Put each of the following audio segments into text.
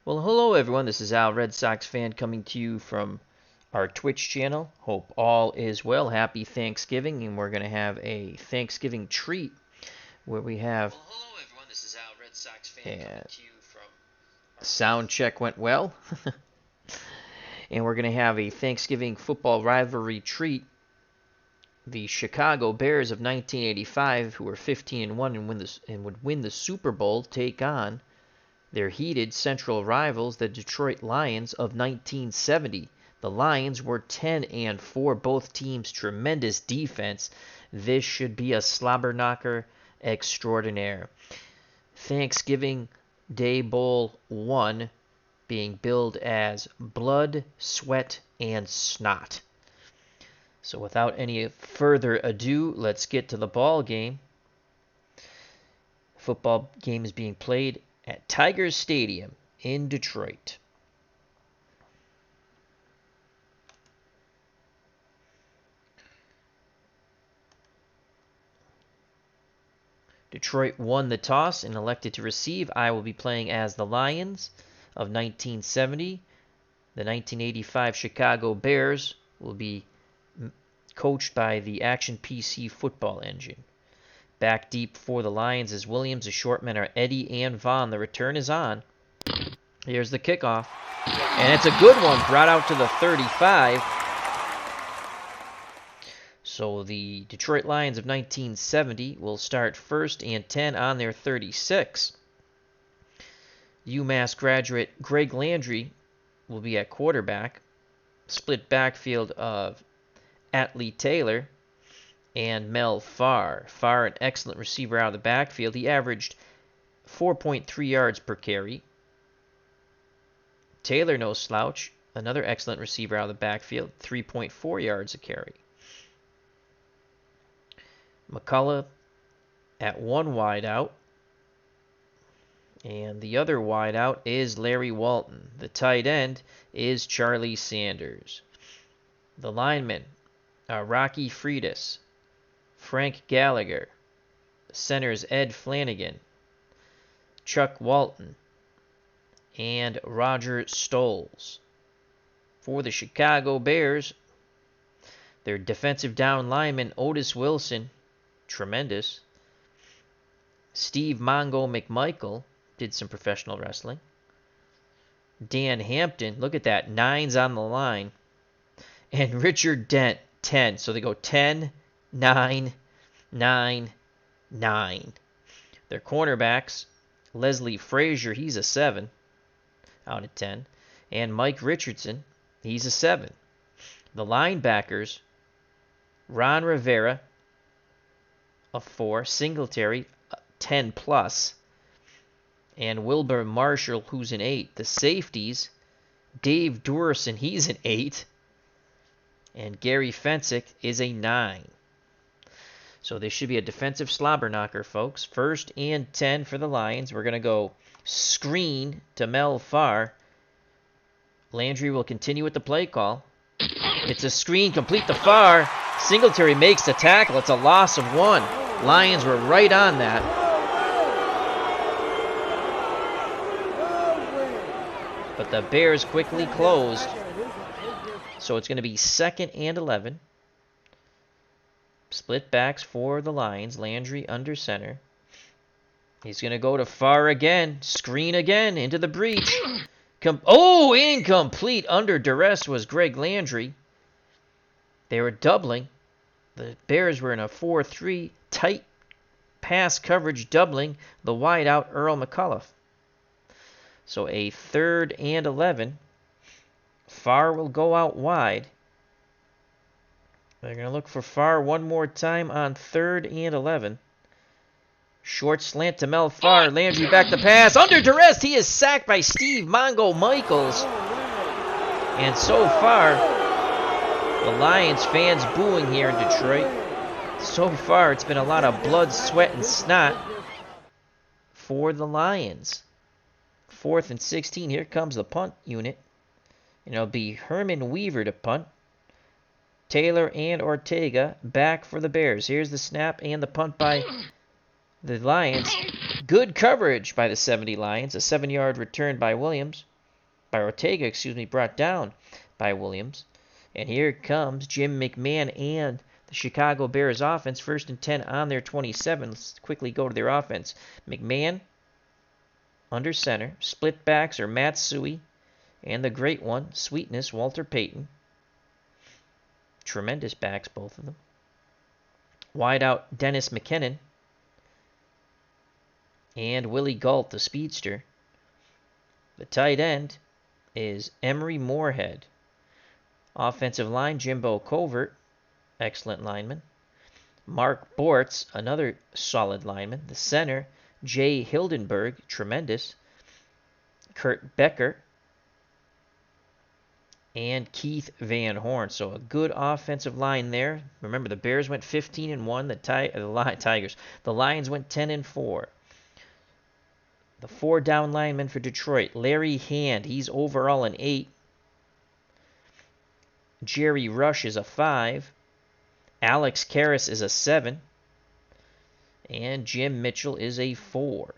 Well, hello everyone. This is Al, Red Sox fan, coming to you from our Twitch channel. Hope all is well. Happy Thanksgiving, and we're going to have a Thanksgiving treat where we have. Well, hello everyone. This is Al, Red Sox fan, coming to you from. Sound check went well, and we're going to have a Thanksgiving football rivalry treat. The Chicago Bears of 1985, who were 15-1 and would win the Super Bowl, take on their heated central rivals, the Detroit Lions of 1970. The Lions were 10-4, both teams tremendous defense. This should be a slobber knocker extraordinaire. Thanksgiving Day Bowl 1 being billed as Blood, Sweat, and Snot. So without any further ado, let's get to the ball game. Football game is being played at Tigers Stadium in Detroit. Detroit won the toss and elected to receive. I will be playing as the Lions of 1970. The 1985 Chicago Bears will be coached by the Action PC football engine. Back deep for the Lions is Williams. The short men are Eddie and Vaughn. The return is on. Here's the kickoff. And it's a good one, brought out to the 35. So the Detroit Lions of 1970 will start 1st and 10 on their 36. UMass graduate Greg Landry will be at quarterback. Split backfield of Atlee Taylor and Mel Farr. Farr, an excellent receiver out of the backfield. He averaged 4.3 yards per carry. Taylor, no slouch, another excellent receiver out of the backfield, 3.4 yards a carry. McCullough at one wide out. And the other wide out is Larry Walton. The tight end is Charlie Sanders. The linemen are Rocky Freitas, Frank Gallagher. The center is Ed Flanagan, Chuck Walton, and Roger Stoles. For the Chicago Bears, their defensive down lineman Otis Wilson, tremendous. Steve Mongo McMichael did some professional wrestling. Dan Hampton, look at that, 9s on the line. And Richard Dent, 10. So they go 10, 9, 9, 9. Their cornerbacks, Leslie Frazier, he's a 7 out of 10. And Mike Richardson, he's a 7. The linebackers, Ron Rivera, a 4. Singletary, 10 plus. And Wilbur Marshall, who's an 8. The safeties, Dave Durson, he's an 8. And Gary Fensick is a 9. So this should be a defensive slobber knocker, folks. 1st and 10 for the Lions. We're going to go screen to Mel Farr. Landry will continue with the play call. It's a screen, complete to Farr. Singletary makes the tackle. It's a loss of 1. Lions were right on that. But the Bears quickly closed. So it's going to be 2nd and 11. Split backs for the Lions. Landry under center. He's going to go to Farr again. Screen again into the breach. Incomplete. Under duress was Greg Landry. They were doubling. The Bears were in a 4-3 tight pass coverage, doubling the wideout Earl McCullough. So a 3rd and 11. Farr will go out wide. They're going to look for Farr one more time on 3rd and 11. Short slant to Mel Farr. Landry back to pass. Under duress, he is sacked by Steve Mongo Michaels. And so far, the Lions fans booing here in Detroit. So far, it's been a lot of blood, sweat, and snot for the Lions. 4th and 16. Here comes the punt unit. And it'll be Herman Weaver to punt. Taylor and Ortega back for the Bears. Here's the snap and the punt by the Lions. Good coverage by the 70 Lions. A 7-yard return by Williams. Ortega, brought down by Williams. And here comes Jim McMahon and the Chicago Bears offense. 1st and 10 on their 27. Let's quickly go to their offense. McMahon under center. Split backs are Matsui and the great one, Sweetness, Walter Payton. Tremendous backs, both of them. Wide out, Dennis McKinnon. And Willie Galt, the speedster. The tight end is Emery Moorhead. Offensive line, Jimbo Covert, excellent lineman. Mark Bortz, another solid lineman. The center, Jay Hildenberg, tremendous. Kurt Becker. And Keith Van Horn. So a good offensive line there. Remember, the Bears went 15-1. The Lions went 10-4. The 4 down linemen for Detroit. Larry Hand, he's overall an 8. Jerry Rush is a 5. Alex Karras is a 7. And Jim Mitchell is a 4.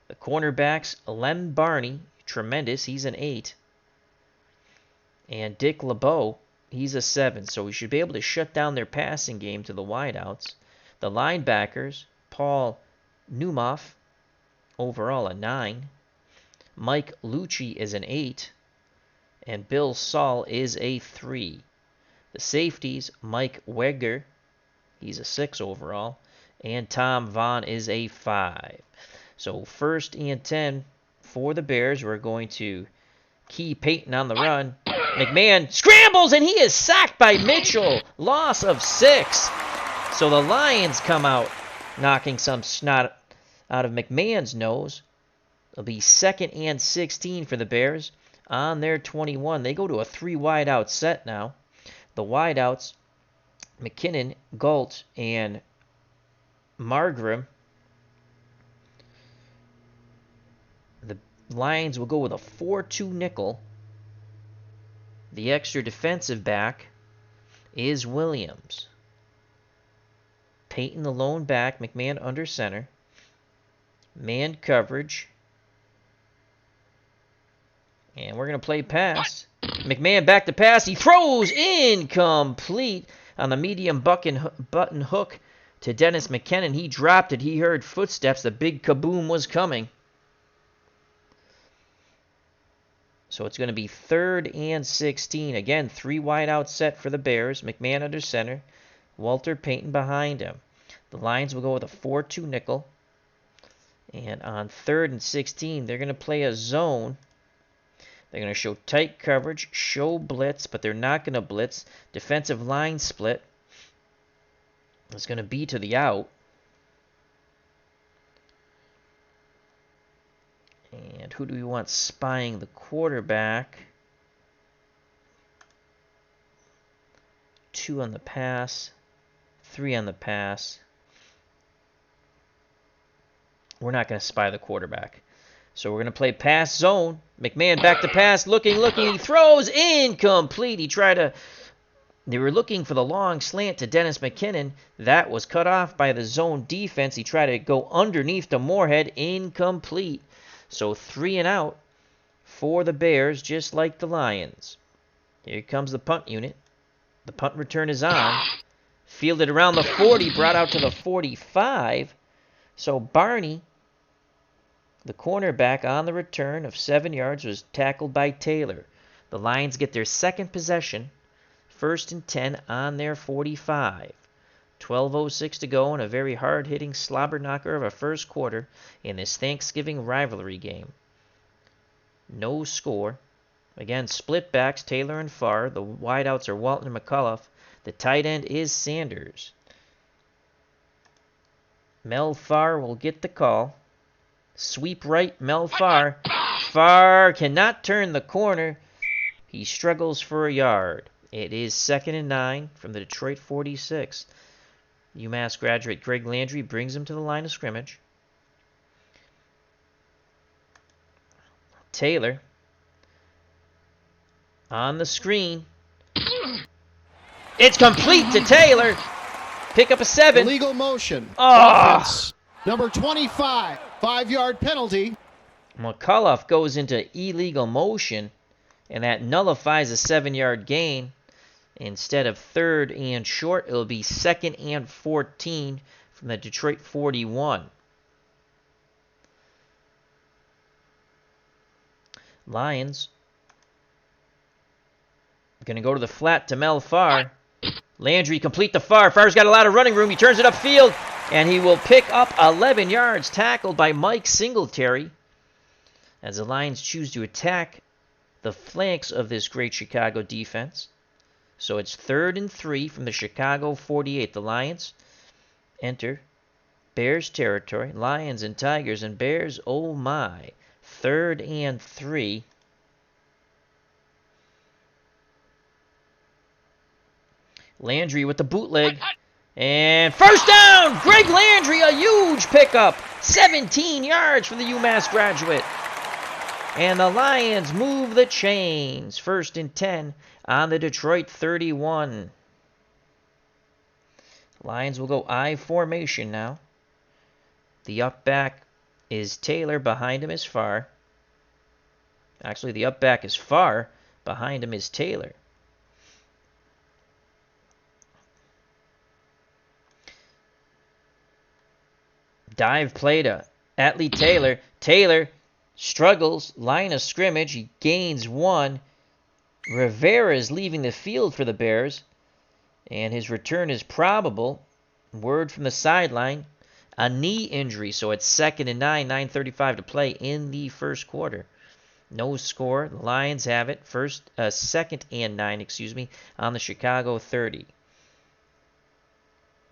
The cornerbacks, Lem Barney, tremendous, he's an 8. And Dick LeBeau, he's a 7. So we should be able to shut down their passing game to the wideouts. The linebackers, Paul Neumoff, overall a 9. Mike Lucci is an 8. And Bill Saul is a 3. The safeties, Mike Weger, he's a 6 overall. And Tom Vaughn is a 5. So 1st and 10 for the Bears. We're going to key Payton on the run. McMahon scrambles, and he is sacked by Mitchell. Loss of 6. So the Lions come out, knocking some snot out of McMahon's nose. It'll be 2nd and 16 for the Bears on their 21. They go to a 3 wideout set now. The wideouts, McKinnon, Galt, and Margram. The Lions will go with a 4-2 nickel. The extra defensive back is Williams. Payton the lone back, McMahon under center. Man coverage. And we're going to play pass. McMahon back to pass. He throws incomplete on the medium button hook to Dennis McKinnon. He dropped it. He heard footsteps. The big kaboom was coming. So it's going to be 3rd and 16. Again, 3 wideout set for the Bears. McMahon under center. Walter Payton behind him. The Lions will go with a 4-2 nickel. And on 3rd and 16, they're going to play a zone. They're going to show tight coverage, show blitz, but they're not going to blitz. Defensive line split. It's going to be to the out. And who do we want spying the quarterback? 2 on the pass, 3 on the pass. We're not going to spy the quarterback. So we're going to play pass zone. McMahon back to pass, looking. He throws incomplete. They were looking for the long slant to Dennis McKinnon. That was cut off by the zone defense. He tried to go underneath to Moorhead. Incomplete. So 3 and out for the Bears, just like the Lions. Here comes the punt unit. The punt return is on. Fielded around the 40, brought out to the 45. So Barney, the cornerback on the return of 7 yards, was tackled by Taylor. The Lions get their 2nd possession. 1st and 10 on their 45. 12:06 to go in a very hard-hitting slobber knocker of a first quarter in this Thanksgiving rivalry game. No score. Again, split backs, Taylor and Farr. The wideouts are Walton and McCullough. The tight end is Sanders. Mel Farr will get the call. Sweep right, Mel Farr. Farr cannot turn the corner. He struggles for a yard. It is 2nd and 9 from the Detroit 46. UMass graduate Greg Landry brings him to the line of scrimmage. Taylor on the screen. It's complete to Taylor. Pick up a 7. Illegal motion. Offense. Number 25. 5-yard penalty. McCullough goes into illegal motion, and that nullifies a 7-yard gain. Instead of 3rd and short, it'll be 2nd and 14 from the Detroit 41. Lions going to go to the flat to Mel Farr. Landry complete to Farr. Farr's got a lot of running room. He turns it upfield, and he will pick up 11 yards, tackled by Mike Singletary, as the Lions choose to attack the flanks of this great Chicago defense. So it's 3rd and 3 from the Chicago 48. The Lions enter Bears territory. Lions and Tigers and Bears, oh my. 3rd and 3. Landry with the bootleg. And first down! Greg Landry, a huge pickup. 17 yards for the UMass graduate. And the Lions move the chains. 1st and 10 on the Detroit 31. Lions will go I formation now. The up back is Taylor. Behind him is Farr. Actually, the up back is Farr. Behind him is Taylor. Dive play to Atlee Taylor. Taylor struggles. Line of scrimmage. He gains 1. Rivera is leaving the field for the Bears, and his return is probable. Word from the sideline, a knee injury, so it's 2nd and 9, 9:35 to play in the first quarter. No score. The Lions have it. 2nd and 9, on the Chicago 30.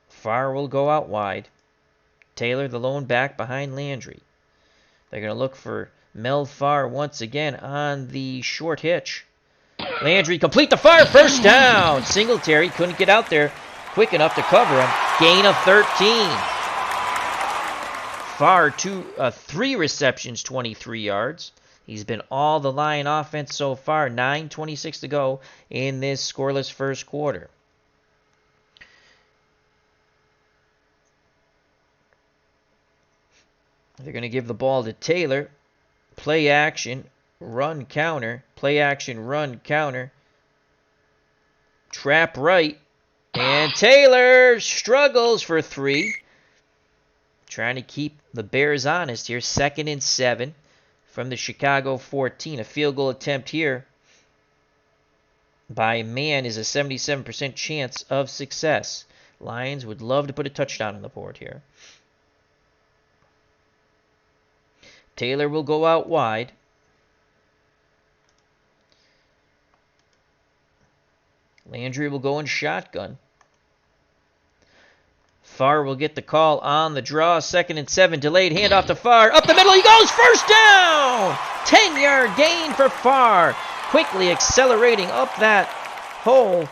Farr will go out wide. Taylor, the lone back behind Landry. They're going to look for Mel Farr once again on the short hitch. Landry complete to Farr. First down. Singletary couldn't get out there quick enough to cover him. Gain of 13. Farr, 3 receptions, 23 yards. He's been all the Lion offense so far. 9:26 to go in this scoreless first quarter. They're going to give the ball to Taylor. Play action, run counter. Play action, run counter. Trap right. And Taylor struggles for 3. Trying to keep the Bears honest here. 2nd and 7 from the Chicago 14. A field goal attempt here by man is a 77% chance of success. Lions would love to put a touchdown on the board here. Taylor will go out wide. Landry will go in shotgun. Farr will get the call on the draw. 2nd and 7. Delayed handoff to Farr. Up the middle he goes. First down. 10-yard gain for Farr. Quickly accelerating up that hole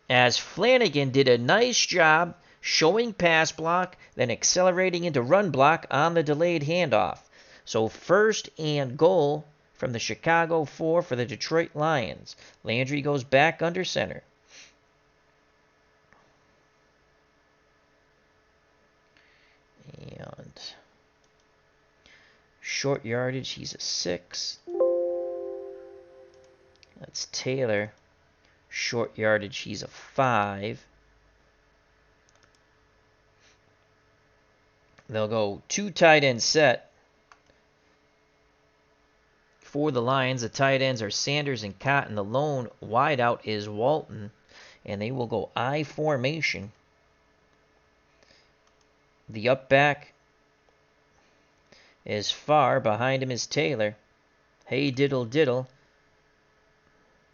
as Flanagan did a nice job showing pass block, then accelerating into run block on the delayed handoff. So 1st and goal from the Chicago 4 for the Detroit Lions. Landry goes back under center. And short yardage, he's a 6. That's Taylor. Short yardage, he's a 5. They'll go 2 tight end set for the Lions. The tight ends are Sanders and Cotton. The lone wideout is Walton, and they will go I formation. The up back is Farr. Behind him is Taylor. Hey diddle diddle.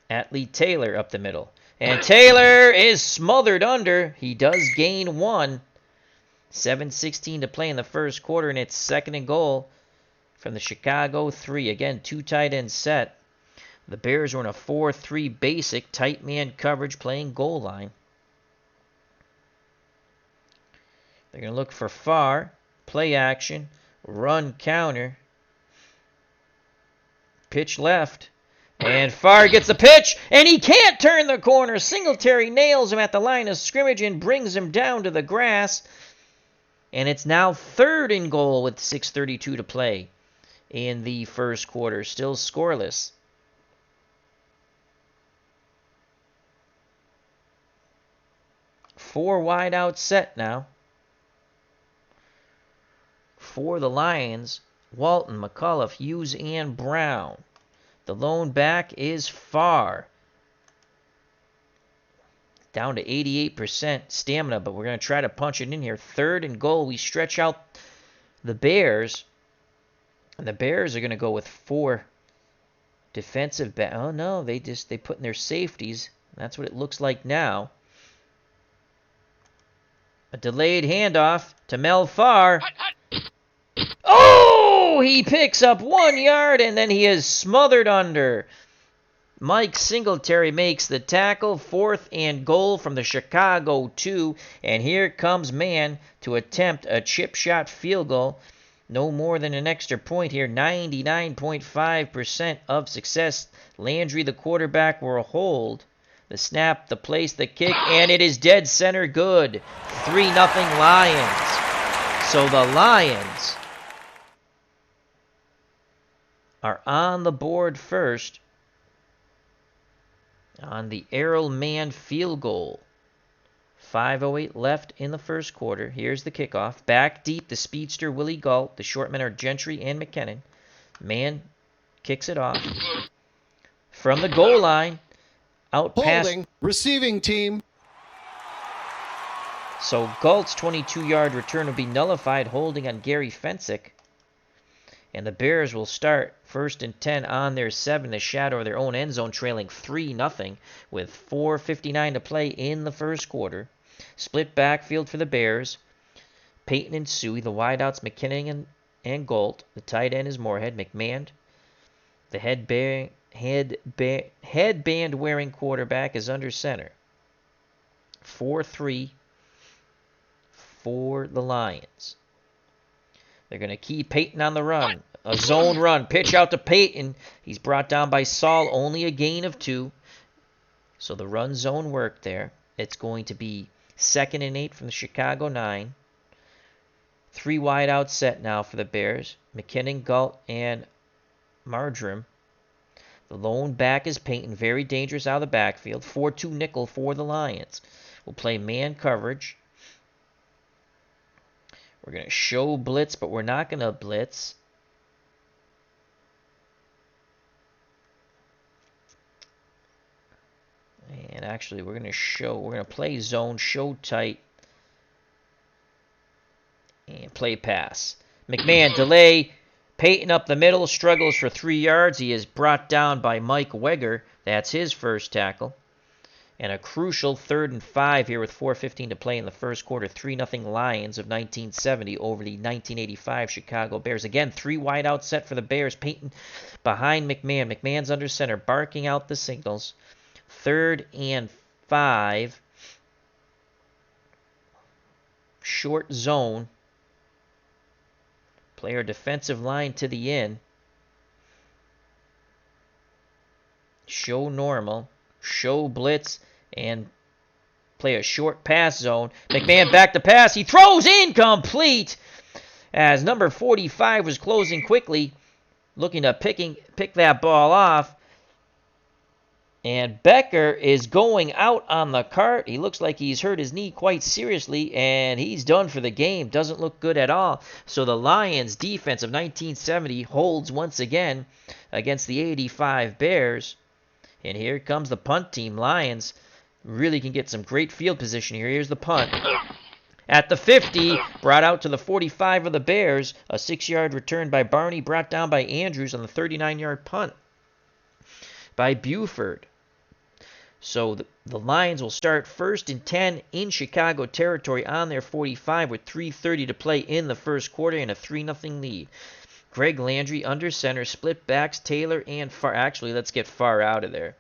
Atlee Taylor up the middle. And Taylor is smothered under. He does gain 1. 7:16 to play in the first quarter, and it's 2nd and goal from the Chicago 3. Again, 2 tight end set. The Bears are in a 4-3 basic tight man coverage playing goal line. They're going to look for Farr. Play action. Run counter. Pitch left. And Farr gets the pitch, and he can't turn the corner. Singletary nails him at the line of scrimmage and brings him down to the grass. And it's now 3rd and goal with 6:32 to play. in the first quarter. Still scoreless. Four wide out set now. For the Lions, Walton, McCullough, Hughes, and Brown. The lone back is Farr. Down to 88% stamina, but we're going to try to punch it in here. 3rd and goal. We stretch out the Bears. And the Bears are going to go with 4 defensive back. Oh, no, they put in their safeties. That's what it looks like now. A delayed handoff to Mel Farr. Oh, he picks up 1 yard, and then he is smothered under. Mike Singletary makes the tackle. 4th and goal from the Chicago 2. And here comes Mann to attempt a chip shot field goal. No more than an extra point here. 99.5% of success. Landry, the quarterback, will hold. The snap, the place, the kick, and it is dead center good. 3-0 Lions. So the Lions are on the board first on the Errol Mann field goal. 5:08 left in the first quarter. Here's the kickoff. Back deep, the speedster Willie Galt. The short men are Gentry and McKinnon. Mann kicks it off. From the goal line, out past... Holding, receiving team. So Galt's 22-yard return will be nullified, holding on Gary Fensick. And the Bears will start 1st and 10 on their 7, the shadow of their own end zone, trailing 3-0 with 4:59 to play in the first quarter. Split backfield for the Bears. Peyton and Suey, the wideouts McKinnon and Galt. The tight end is Moorhead. McMahon, the headband-wearing quarterback, is under center. 4-3 for the Lions. They're going to keep Peyton on the run. A zone run. Pitch out to Peyton. He's brought down by Saul. Only a gain of 2. So the run zone worked there. It's going to be 2nd and 8 from the Chicago 9. 3 wide out set now for the Bears. McKinnon, Galt, and Marjoram. The lone back is Peyton. Very dangerous out of the backfield. 4-2 nickel for the Lions. We'll play man coverage. We're going to show blitz, but we're not going to blitz. And actually, we're going to play zone, show tight, and play pass. McMahon, delay. Peyton up the middle, struggles for 3 yards. He is brought down by Mike Weger. That's his first tackle. And a crucial 3rd and 5 here with 4:15 to play in the first quarter. 3-0 Lions of 1970 over the 1985 Chicago Bears. Again, 3 wide out set for the Bears. Peyton behind McMahon. McMahon's under center, barking out the signals. 3rd and 5. Short zone. Play our defensive line to the end. Show normal. Show blitz. And play a short pass zone. McMahon back to pass. He throws incomplete. As number 45 was closing quickly. Looking to pick that ball off. And Becker is going out on the cart. He looks like he's hurt his knee quite seriously, and he's done for the game. Doesn't look good at all. So the Lions defense of 1970 holds once again against the 85 Bears. And here comes the punt team. Lions really can get some great field position here. Here's the punt. At the 50, brought out to the 45 of the Bears. A 6-yard return by Barney, brought down by Andrews on the 39-yard punt by Buford. So the Lions will start 1st and 10 in Chicago territory on their 45 with 3:30 to play in the first quarter and a 3-0 lead. Greg Landry under center, split backs, Taylor and Farr. Actually, let's get Farr out of there.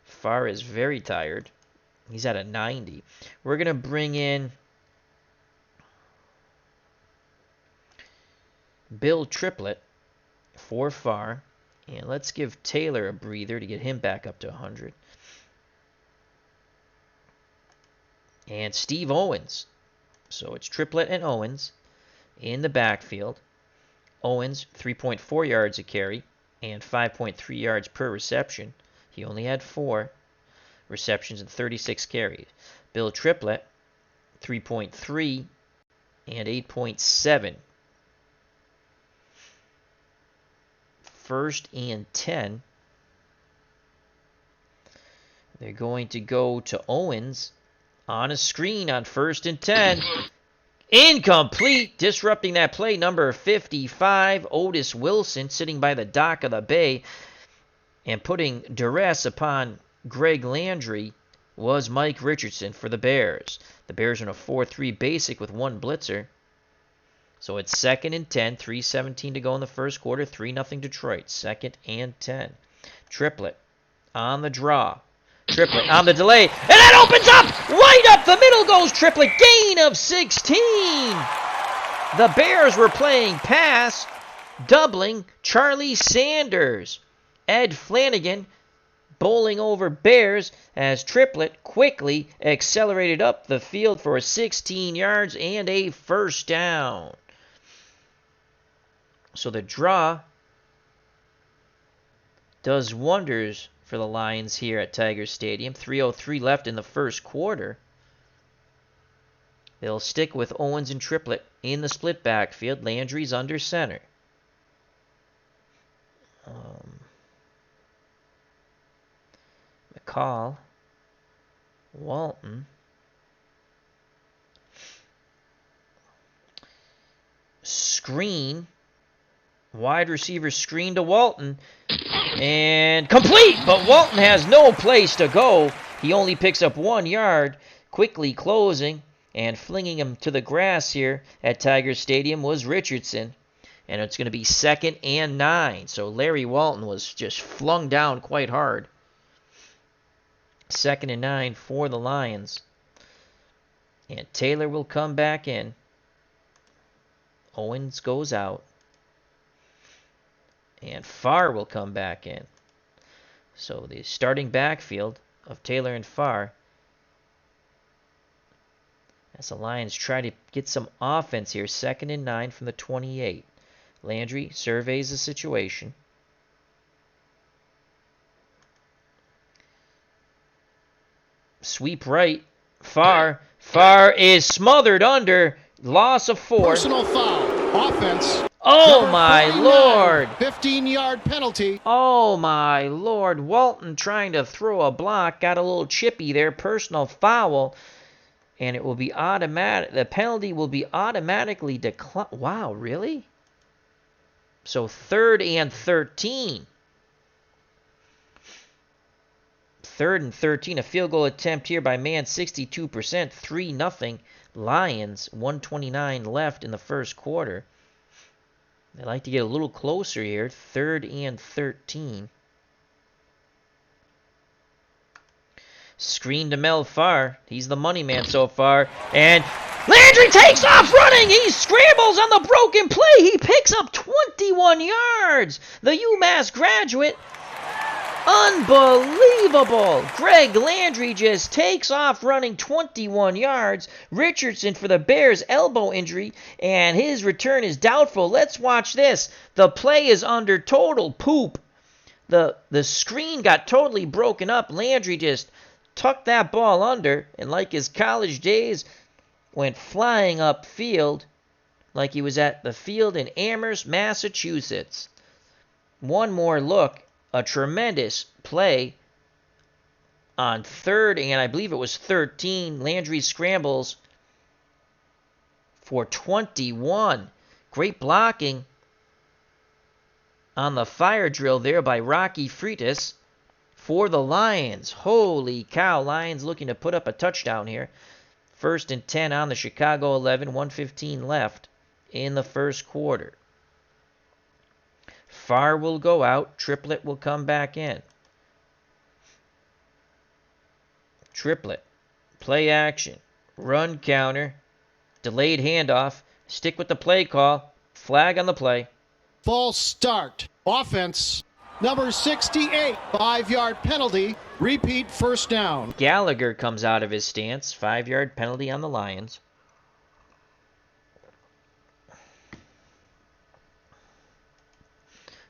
Farr is very tired. He's at a 90. We're going to bring in Bill Triplett for Farr. And let's give Taylor a breather to get him back up to 100. And Steve Owens. So it's Triplett and Owens in the backfield. Owens, 3.4 yards a carry and 5.3 yards per reception. He only had 4 receptions and 36 carries. Bill Triplett, 3.3 and 8.7. First and 10. They're going to go to Owens on a screen on 1st and 10. Incomplete, disrupting that play, number 55, Otis Wilson, sitting by the dock of the bay and putting duress upon Greg Landry, was Mike Richardson for the Bears. The Bears are in a 4-3 basic with 1 blitzer. So it's 2nd and 10, 3:17 to go in the first quarter, 3-0 Detroit. 2nd and 10. Triplett on the draw. Triplett on the delay, and that opens up! Right up the middle goes Triplett, gain of 16! The Bears were playing pass, doubling Charlie Sanders. Ed Flanagan bowling over Bears as Triplett quickly accelerated up the field for 16 yards and a first down. So the draw does wonders for the Lions here at Tiger Stadium. 3:03 left in the first quarter. They'll stick with Owens and Triplett in the split backfield. Landry's under center. McCall, Walton, screen, wide receiver screen to Walton, and complete, but Walton has no place to go. He only picks up 1 yard, quickly closing and flinging him to the grass here at Tiger Stadium was Richardson. And it's going to be 2nd and 9. So Larry Walton was just flung down quite hard. 2nd and 9 for the Lions. And Taylor will come back in. Owens goes out. And Farr will come back in. So the starting backfield of Taylor and Farr, as the Lions try to get some offense here. 2nd and 9 from the 28. Landry surveys the situation. Sweep right. Farr is smothered under. Loss of 4. Personal foul. Offense. Oh, my Lord. 15-yard penalty. Oh, my Lord. Walton trying to throw a block. Got a little chippy there. Personal foul. And it will be automatic. The penalty will be automatically declined. Wow, really? So 3rd and 13. 3rd and 13. A field goal attempt here by Man, 62%. 3-0 Lions. 1:29 left in the first quarter. They like to get a little closer here. 3rd and 13. Screen to Mel Farr. He's the money man so far. And Landry takes off running. He scrambles on the broken play. He picks up 21 yards. The UMass graduate. Unbelievable. Greg Landry just takes off running 21 yards. Richardson for the Bears, elbow injury, and his return is doubtful. Let's watch this. The play is under total poop. The screen got totally broken up. Landry just tucked that ball under, and like his college days, went flying upfield like he was at the field in Amherst, Massachusetts. One more look. A tremendous play on 3rd and I believe it was 13. Landry scrambles for 21. Great blocking on the fire drill there by Rocky Freitas for the Lions. Holy cow, Lions looking to put up a touchdown here. 1st and 10 on the Chicago 11, 1:15 left in the first quarter. Farr will go out. Triplett will come back in. Triplett. Play action. Run counter. Delayed handoff. Stick with the play call. Flag on the play. False start. Offense. Number 68. 5-yard penalty. Repeat first down. Gallagher comes out of his stance. 5-yard penalty on the Lions.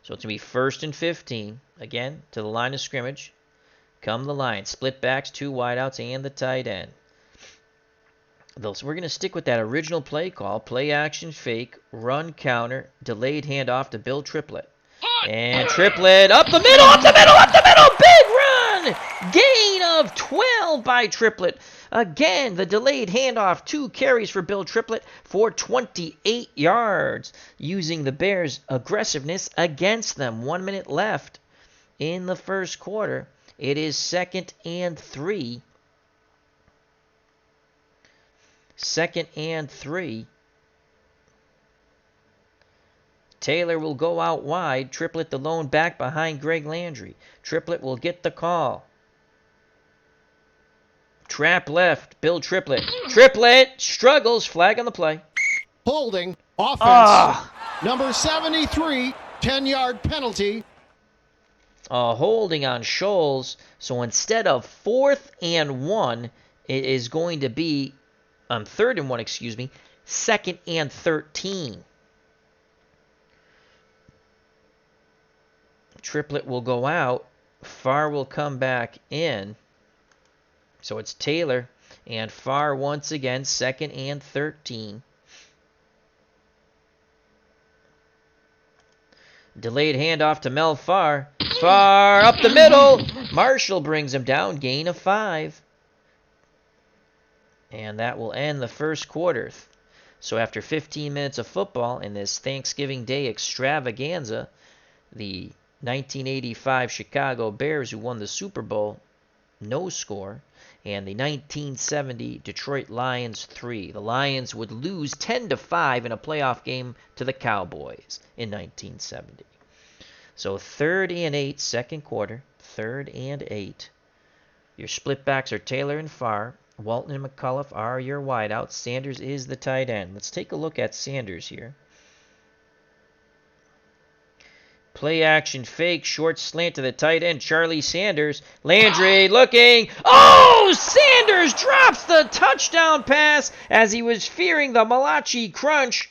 So it's going to be 1st and 15. Again, to the line of scrimmage. Come the line. Split backs, 2 wideouts, and the tight end. So we're going to stick with that original play call. Play action fake, run counter, delayed handoff to Bill Triplett. And Triplett up the middle, up the middle, up the middle! Big run! Gain of 12 by Triplett. Again, the delayed handoff, 2 carries for Bill Triplett for 28 yards, using the Bears' aggressiveness against them. 1 minute left in the first quarter. It is 2nd and 3. 2nd and 3. Taylor will go out wide. Triplett the lone back behind Greg Landry. Triplett will get the call. Trap left. Bill Triplett. Triplett struggles. Flag on the play. Holding. Offense. Number 73. 10-yard penalty. Holding on Scholes. So instead of 4th and 1, it is going to be 3rd and 1, 2nd and 13. Triplett will go out. Farr will come back in. So it's Taylor and Farr once again, 2nd and 13. Delayed handoff to Mel Farr. Farr up the middle. Marshall brings him down. Gain of 5. And that will end the first quarter. So after 15 minutes of football in this Thanksgiving Day extravaganza, the 1985 Chicago Bears, who won the Super Bowl, no score, and the 1970 Detroit Lions 3. The Lions would lose 10-5 in a playoff game to the Cowboys in 1970. So 3rd and 8, second quarter, 3rd and 8. Your split backs are Taylor and Farr. Walton and McCullough are your wideouts. Sanders is the tight end. Let's take a look at Sanders here. Play action fake, short slant to the tight end, Charlie Sanders. Landry looking. Oh, Sanders drops the touchdown pass as he was fearing the Malachi crunch.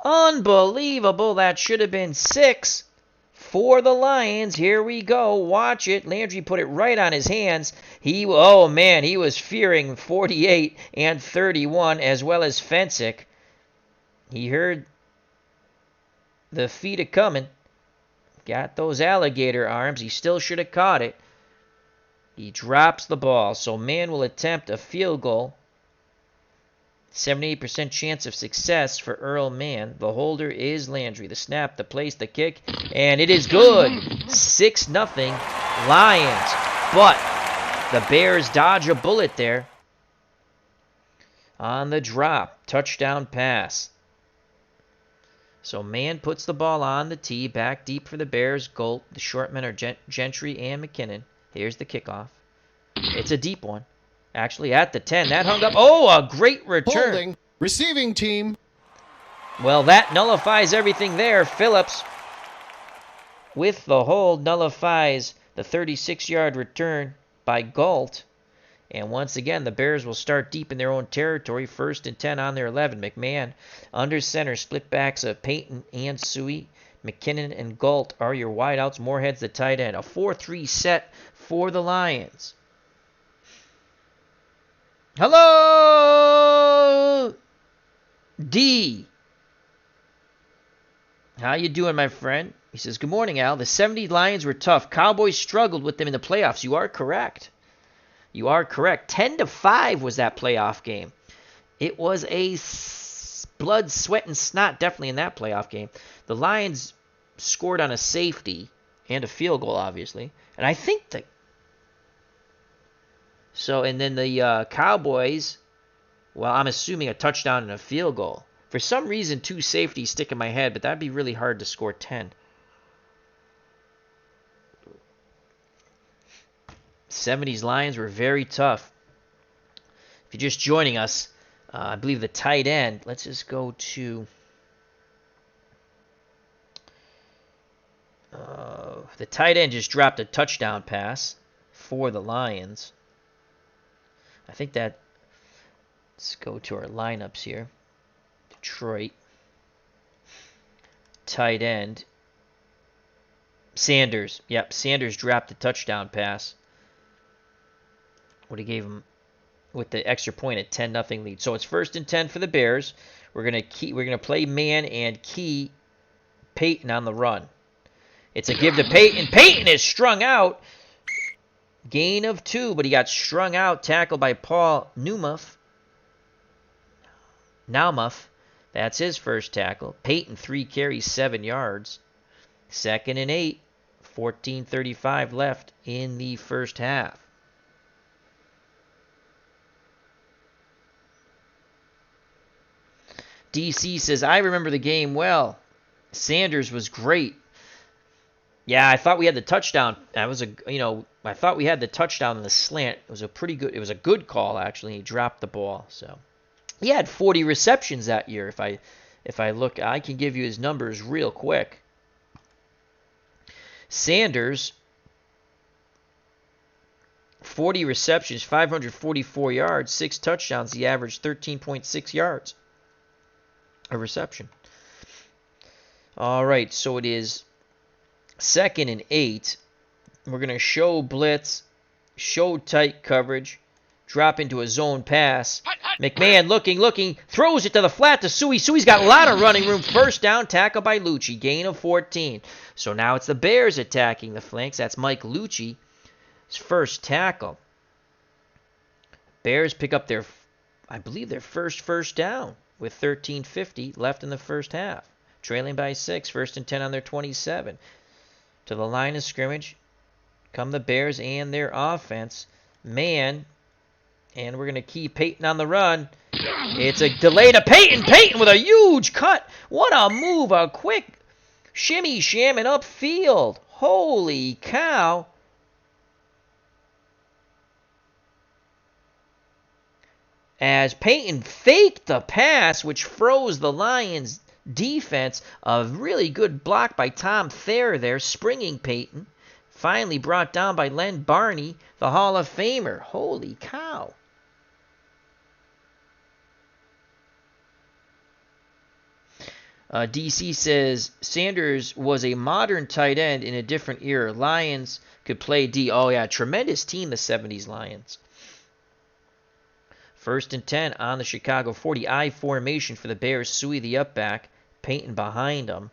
Unbelievable. That should have been 6 for the Lions. Here we go. Watch it. Landry put it right on his hands. He was fearing 48 and 31 as well as Fensick. He heard the feet a coming. Got those alligator arms. He still should have caught it. He drops the ball. So Mann will attempt a field goal. 78% chance of success for Earl Mann. The holder is Landry. The snap, the place, the kick, and it is good. 6-0 Lions. But the Bears dodge a bullet there. On the drop. Touchdown pass. So Mann puts the ball on the tee, back deep for the Bears. Goal. The short men are Gentry and McKinnon. Here's the kickoff. It's a deep one. Actually at the 10. That hung up. Oh, a great return. Holding. Receiving team. Well, that nullifies everything there. Phillips, with the hold, nullifies the 36-yard return by Galt. And once again, the Bears will start deep in their own territory. 1st and 10 on their 11. McMahon under center. Split backs of Payton and Sui. McKinnon and Galt are your wideouts. Moorhead's the tight end. A 4-3 set for the Lions. Hello, D. How you doing, my friend? He says, good morning, Al. The 70 Lions were tough. Cowboys struggled with them in the playoffs. You are correct. You are correct. 10-5 was that playoff game. It was a blood, sweat, and snot definitely in that playoff game. The Lions scored on a safety and a field goal, obviously. And I think that... So, and then the Cowboys, well, I'm assuming a touchdown and a field goal. For some reason, 2 safeties stick in my head, but that'd be really hard to score 10. 70s Lions were very tough. If you're just joining us, I believe the tight end, let's just go to the tight end just dropped a touchdown pass for the Lions. I think that, let's go to our lineups here. Detroit. Tight end Sanders. Yep, Sanders dropped the touchdown pass. What he gave him with the extra point at 10-0 lead. So it's 1st and 10 for the Bears. We're gonna play man and key Peyton on the run. It's a give to Peyton. Peyton is strung out. Gain of 2, but he got strung out. Tackled by Paul Naumoff. That's his first tackle. Peyton 3 carries, 7 yards. 2nd and 8. 14:35 left in the first half. DC says, I remember the game well. Sanders was great. Yeah, I thought we had the touchdown. I thought we had the touchdown in the slant. It was a good call, actually. He dropped the ball. So he had 40 receptions that year. If I look, I can give you his numbers real quick. Sanders, 40 receptions, 544 yards, 6 touchdowns. He averaged 13.6 yards a reception. All right, so it is 2nd and 8. We're going to show blitz, show tight coverage, drop into a zone pass. McMahon looking, throws it to the flat to Suey. Suey's got a lot of running room. First down, tackle by Lucci, gain of 14. So now it's the Bears attacking the flanks. That's Mike Lucci's first tackle. Bears pick up their first down with 13:50 left in the first half. Trailing by 6, 1st and 10 on their 27. To the line of scrimmage come the Bears and their offense. Man, and we're going to keep Peyton on the run. It's a delay to Peyton. Peyton with a huge cut. What a move, a quick shimmy shamming upfield. Holy cow. As Peyton faked the pass, which froze the Lions' defense. A really good block by Tom Thayer there, springing Peyton. Finally brought down by Len Barney, the Hall of Famer. Holy cow. DC says, Sanders was a modern tight end in a different era. Lions could play D. Oh, yeah, tremendous team, the 70s Lions. 1st and 10 on the Chicago 40. I formation for the Bears. Suey the up back. Peyton behind him.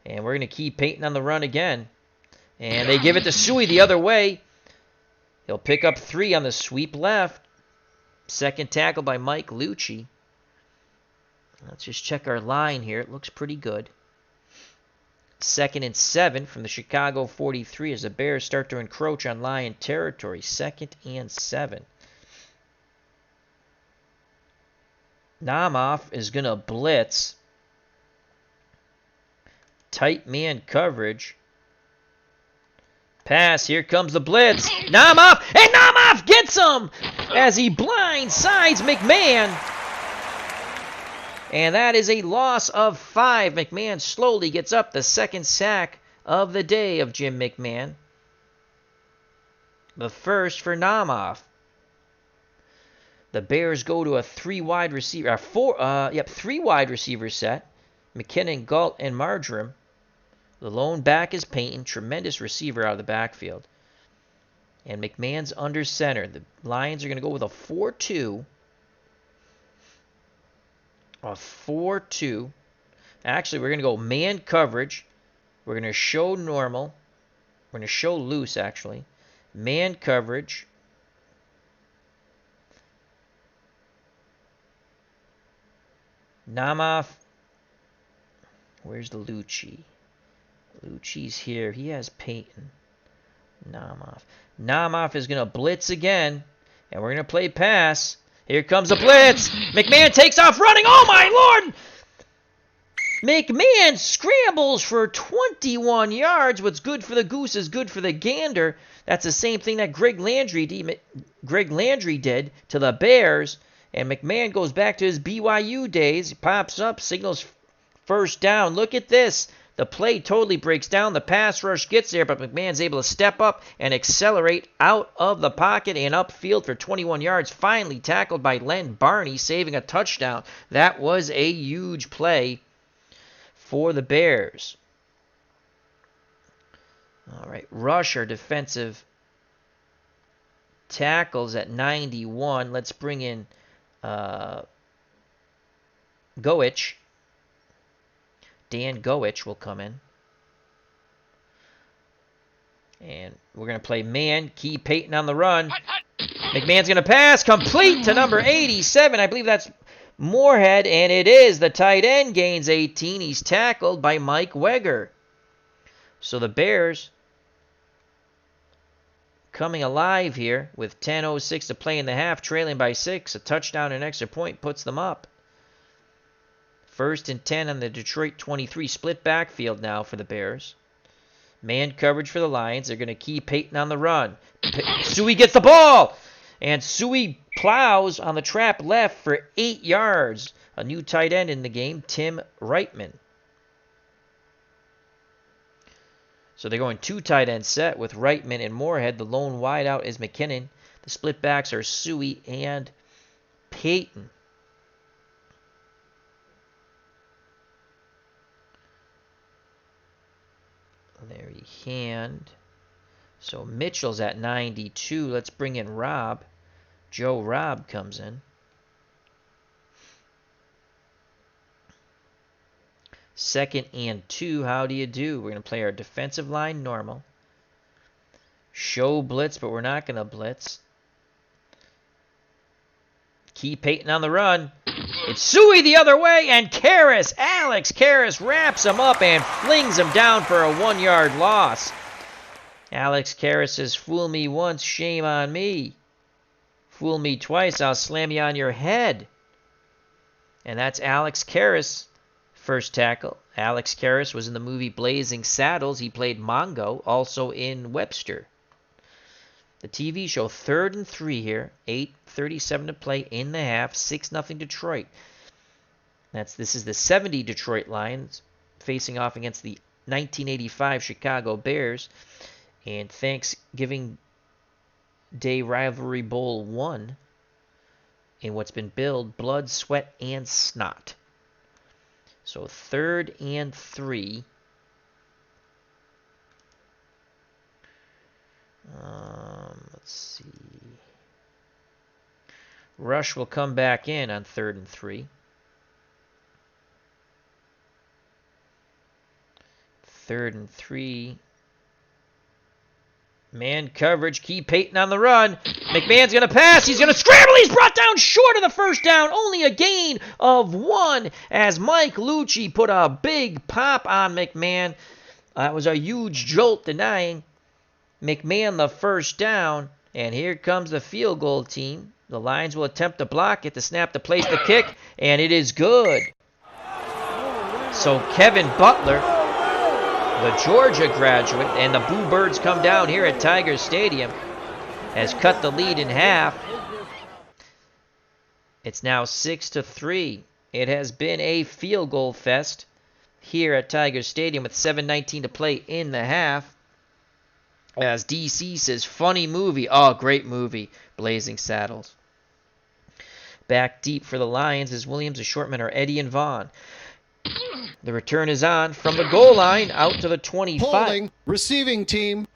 And we're going to keep Peyton on the run again. And they give it to Suey the other way. He'll pick up 3 on the sweep left. Second tackle by Mike Lucci. Let's just check our line here. It looks pretty good. 2nd and 7 from the Chicago 43 as the Bears start to encroach on Lion territory. 2nd and 7. Naumoff is going to blitz. Tight man coverage. Pass. Here comes the blitz. Naumoff. And Naumoff gets him as he blindsides McMahon. And that is a loss of 5. McMahon slowly gets up, the second sack of the day of Jim McMahon. The first for Naumoff. The Bears go to a 3 wide receiver set. McKinnon, Galt, and Marjoram. The lone back is Peyton, tremendous receiver out of the backfield. And McMahon's under center. The Lions are going to go with a 4-2. A 4-2. Actually, we're going to go man coverage. We're going to show normal. We're going to show loose, actually. Man coverage. Naumoff. Where's the Lucci? Lucci's here. He has Peyton. Naumoff is going to blitz again. And we're going to play pass. Here comes the blitz. McMahon takes off running. Oh, my Lord. McMahon scrambles for 21 yards. What's good for the goose is good for the gander. That's the same thing that Greg Landry did to the Bears. And McMahon goes back to his BYU days. He pops up, signals first down. Look at this. The play totally breaks down. The pass rush gets there, but McMahon's able to step up and accelerate out of the pocket and upfield for 21 yards. Finally tackled by Len Barney, saving a touchdown. That was a huge play for the Bears. All right, Rush, our defensive tackles at 91. Let's bring in Goich. Dan Goich will come in. And we're going to play man. Key Payton on the run. McMahon's going to pass. Complete to number 87. I believe that's Moorhead. And it is. The tight end gains 18. He's tackled by Mike Weger. So the Bears coming alive here with 10:06 to play in the half, trailing by 6. A touchdown and extra point puts them up. 1st and 10 on the Detroit 23. Split backfield now for the Bears. Man coverage for the Lions. They're going to keep Payton on the run. Suey gets the ball. And Suey plows on the trap left for 8 yards. A new tight end in the game, Tim Reitman. So they're going 2 tight end set with Reitman and Moorhead. The lone wideout is McKinnon. The split backs are Suey and Payton. Larry Hand. So Mitchell's at 92. Let's bring in Robb. Joe Robb comes in. 2nd and 2. How do you do? We're going to play our defensive line normal. Show blitz, but we're not going to blitz. Key Payton on the run. It's Suey the other way, and Karras, Alex Karras, wraps him up and flings him down for a 1-yard loss. Alex Karras says, fool me once, shame on me. Fool me twice, I'll slam you on your head. And that's Alex Karras, first tackle. Alex Karras was in the movie Blazing Saddles. He played Mongo, also in Webster. The TV show, 3rd and 3 here. 8:37 to play in the half. 6-0 Detroit. This is the 70 Detroit Lions facing off against the 1985 Chicago Bears. And Thanksgiving Day Rivalry Bowl 1 in what's been billed Blood, Sweat, and Snot. So 3rd and 3. Let's see. Rush will come back in on 3rd and 3. 3rd and 3. Man coverage. Key Payton on the run. McMahon's going to pass. He's going to scramble. He's brought down short of the first down. Only a gain of 1 as Mike Lucci put a big pop on McMahon. That was a huge jolt, denying McMahon the first down. And here comes the field goal team. The Lions will attempt to block it, to snap, to place the kick, and it is good. So Kevin Butler, the Georgia graduate, and the Boo Birds come down here at Tiger Stadium, has cut the lead in half. It's now 6-3. It has been a field goal fest here at Tiger Stadium with 7:19 to play in the half. As DC says, funny movie. Oh, great movie, Blazing Saddles. Back deep for the Lions as Williams, the short men are Eddie and Vaughn. The return is on from the goal line out to the 25. Holding, receiving team.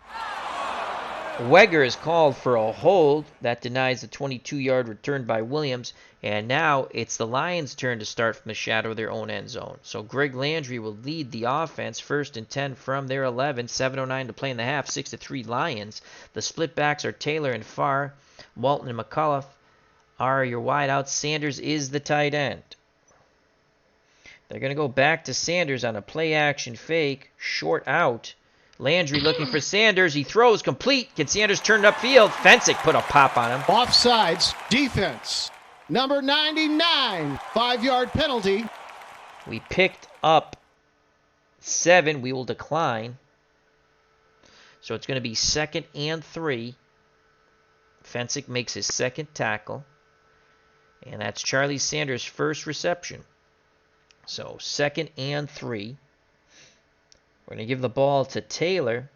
Weger is called for a hold. That denies the 22-yard return by Williams. And now it's the Lions' turn to start from the shadow of their own end zone. So Greg Landry will lead the offense. 1st and 10 from their 11. 7:09 to play in the half. 6-3 Lions. The split backs are Taylor and Farr. Walton and McCullough are your wideouts. Sanders is the tight end. They're going to go back to Sanders on a play-action fake. Short out. Landry looking for Sanders. He throws complete. Can Sanders turn it upfield? Fensick put a pop on him. Offsides. Defense. Number 99. 5-yard penalty. We picked up 7. We will decline. So it's going to be 2nd and 3. Fensick makes his 2nd tackle. And that's Charlie Sanders' first reception. So 2nd and 3. We're going to give the ball to Taylor.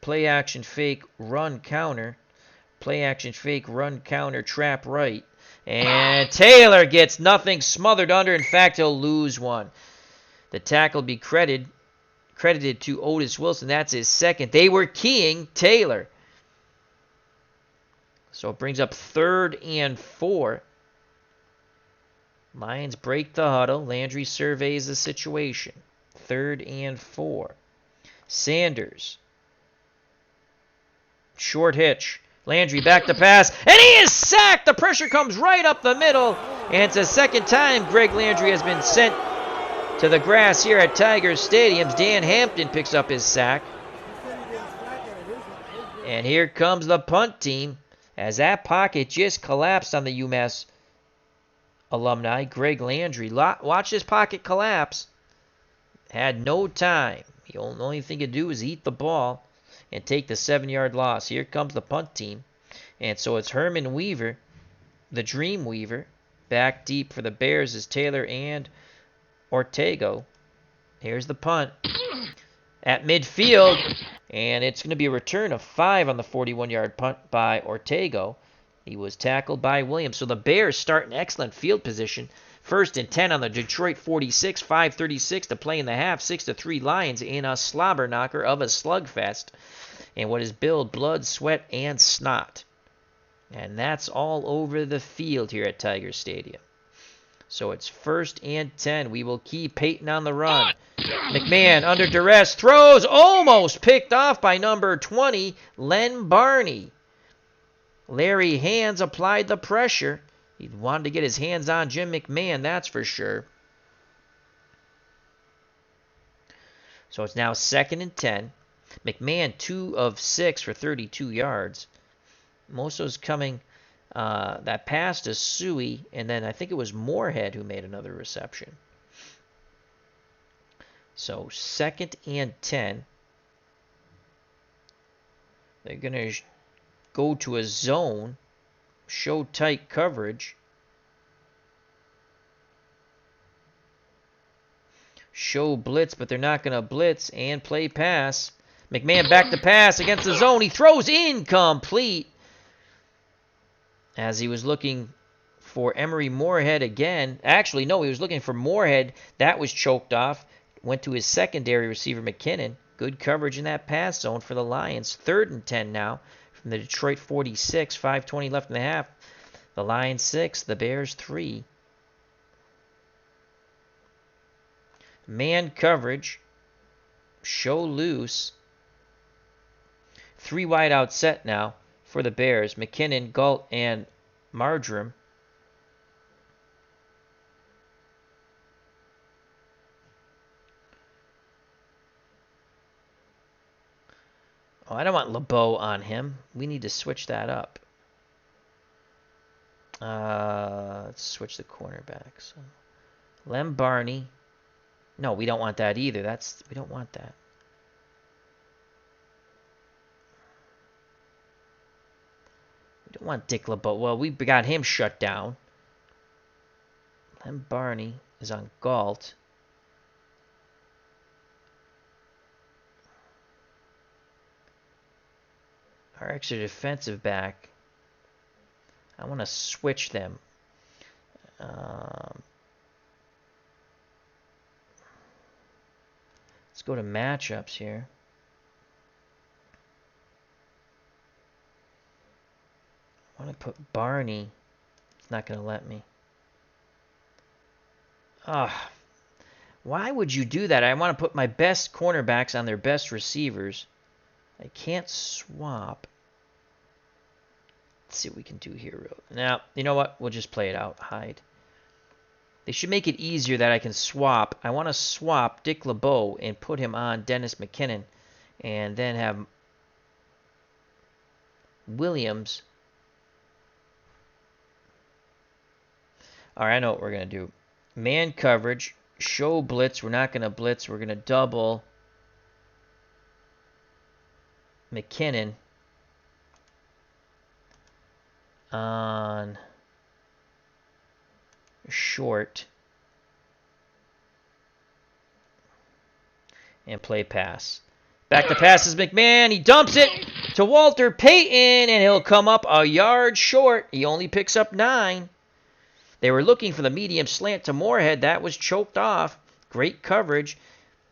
Play action fake, run counter. Play action fake, run counter, trap right. And Taylor gets nothing, smothered under. In fact, he'll lose one. The tackle will be credited credited to Otis Wilson. That's his second. They were keying Taylor. So it brings up 3rd and 4. Lions break the huddle. Landry surveys the situation. 3rd and 4. Sanders. Short hitch. Landry back to pass. And he is sacked. The pressure comes right up the middle. And it's the second time Greg Landry has been sent to the grass here at Tigers Stadium. Dan Hampton picks up his sack. And here comes the punt team as that pocket just collapsed on the UMass alumni, Greg Landry. Watch this pocket collapse. Had no time. The only thing to do is eat the ball and take the 7-yard loss. Here comes the punt team. And so it's Herman Weaver, the Dream Weaver. Back deep for the Bears is Taylor and Ortega. Here's the punt at midfield. And it's going to be a return of 5 on the 41-yard punt by Ortega. He was tackled by Williams. So the Bears start in excellent field position. 1st and 10 on the Detroit 46. 5:36 to play in the half. 6-3 Lions in a slobber knocker of a slugfest. And what is billed Blood, Sweat, and Snot. And that's all over the field here at Tiger Stadium. So it's 1st and 10. We will keep Peyton on the run. McMahon under duress throws, almost picked off by number 20, Len Barney. Larry Hands applied the pressure. He wanted to get his hands on Jim McMahon, that's for sure. So it's now 2nd and 10. McMahon 2 of 6 for 32 yards. Most of those coming, that pass to Suey, and then I think it was Moorhead who made another reception. So 2nd and 10. They're going to go to a zone, show tight coverage. Show blitz, but they're not going to blitz and play pass. McMahon back to pass against the zone. He throws incomplete. As he was looking for Emery Moorhead again. Actually, no, he was looking for Moorhead. That was choked off. Went to his secondary receiver, McKinnon. Good coverage in that pass zone for the Lions. 3rd and 10 now from the Detroit 46. 5:20 left in the half. The Lions 6, the Bears 3. Man coverage. Show loose. 3 wide out set now for the Bears. McKinnon, Galt, and Marjoram. Oh, I don't want LeBeau on him. We need to switch that up. Let's switch the cornerbacks. Lem Barney. No, we don't want that either. We don't want that. We don't want Dick LeBeau. Well, we got him shut down. Lem Barney is on Galt. Our extra defensive back. I want to switch them. Let's go to matchups here. I want to put Barney. It's not going to let me. Why would you do that? I want to put my best cornerbacks on their best receivers. I can't swap. Let's see what we can do here. Now, you know what? We'll just play it out. Hide. They should make it easier that I can swap. I want to swap Dick LeBeau and put him on Dennis McKinnon. And then have Williams. All right, I know what we're going to do. Man coverage. Show blitz. We're not going to blitz. We're going to double McKinnon on short and play pass. Back to pass is McMahon. He dumps it to Walter Payton, and he'll come up a yard short. He only picks up 9. They were looking for the medium slant to Moorhead. That was choked off. Great coverage.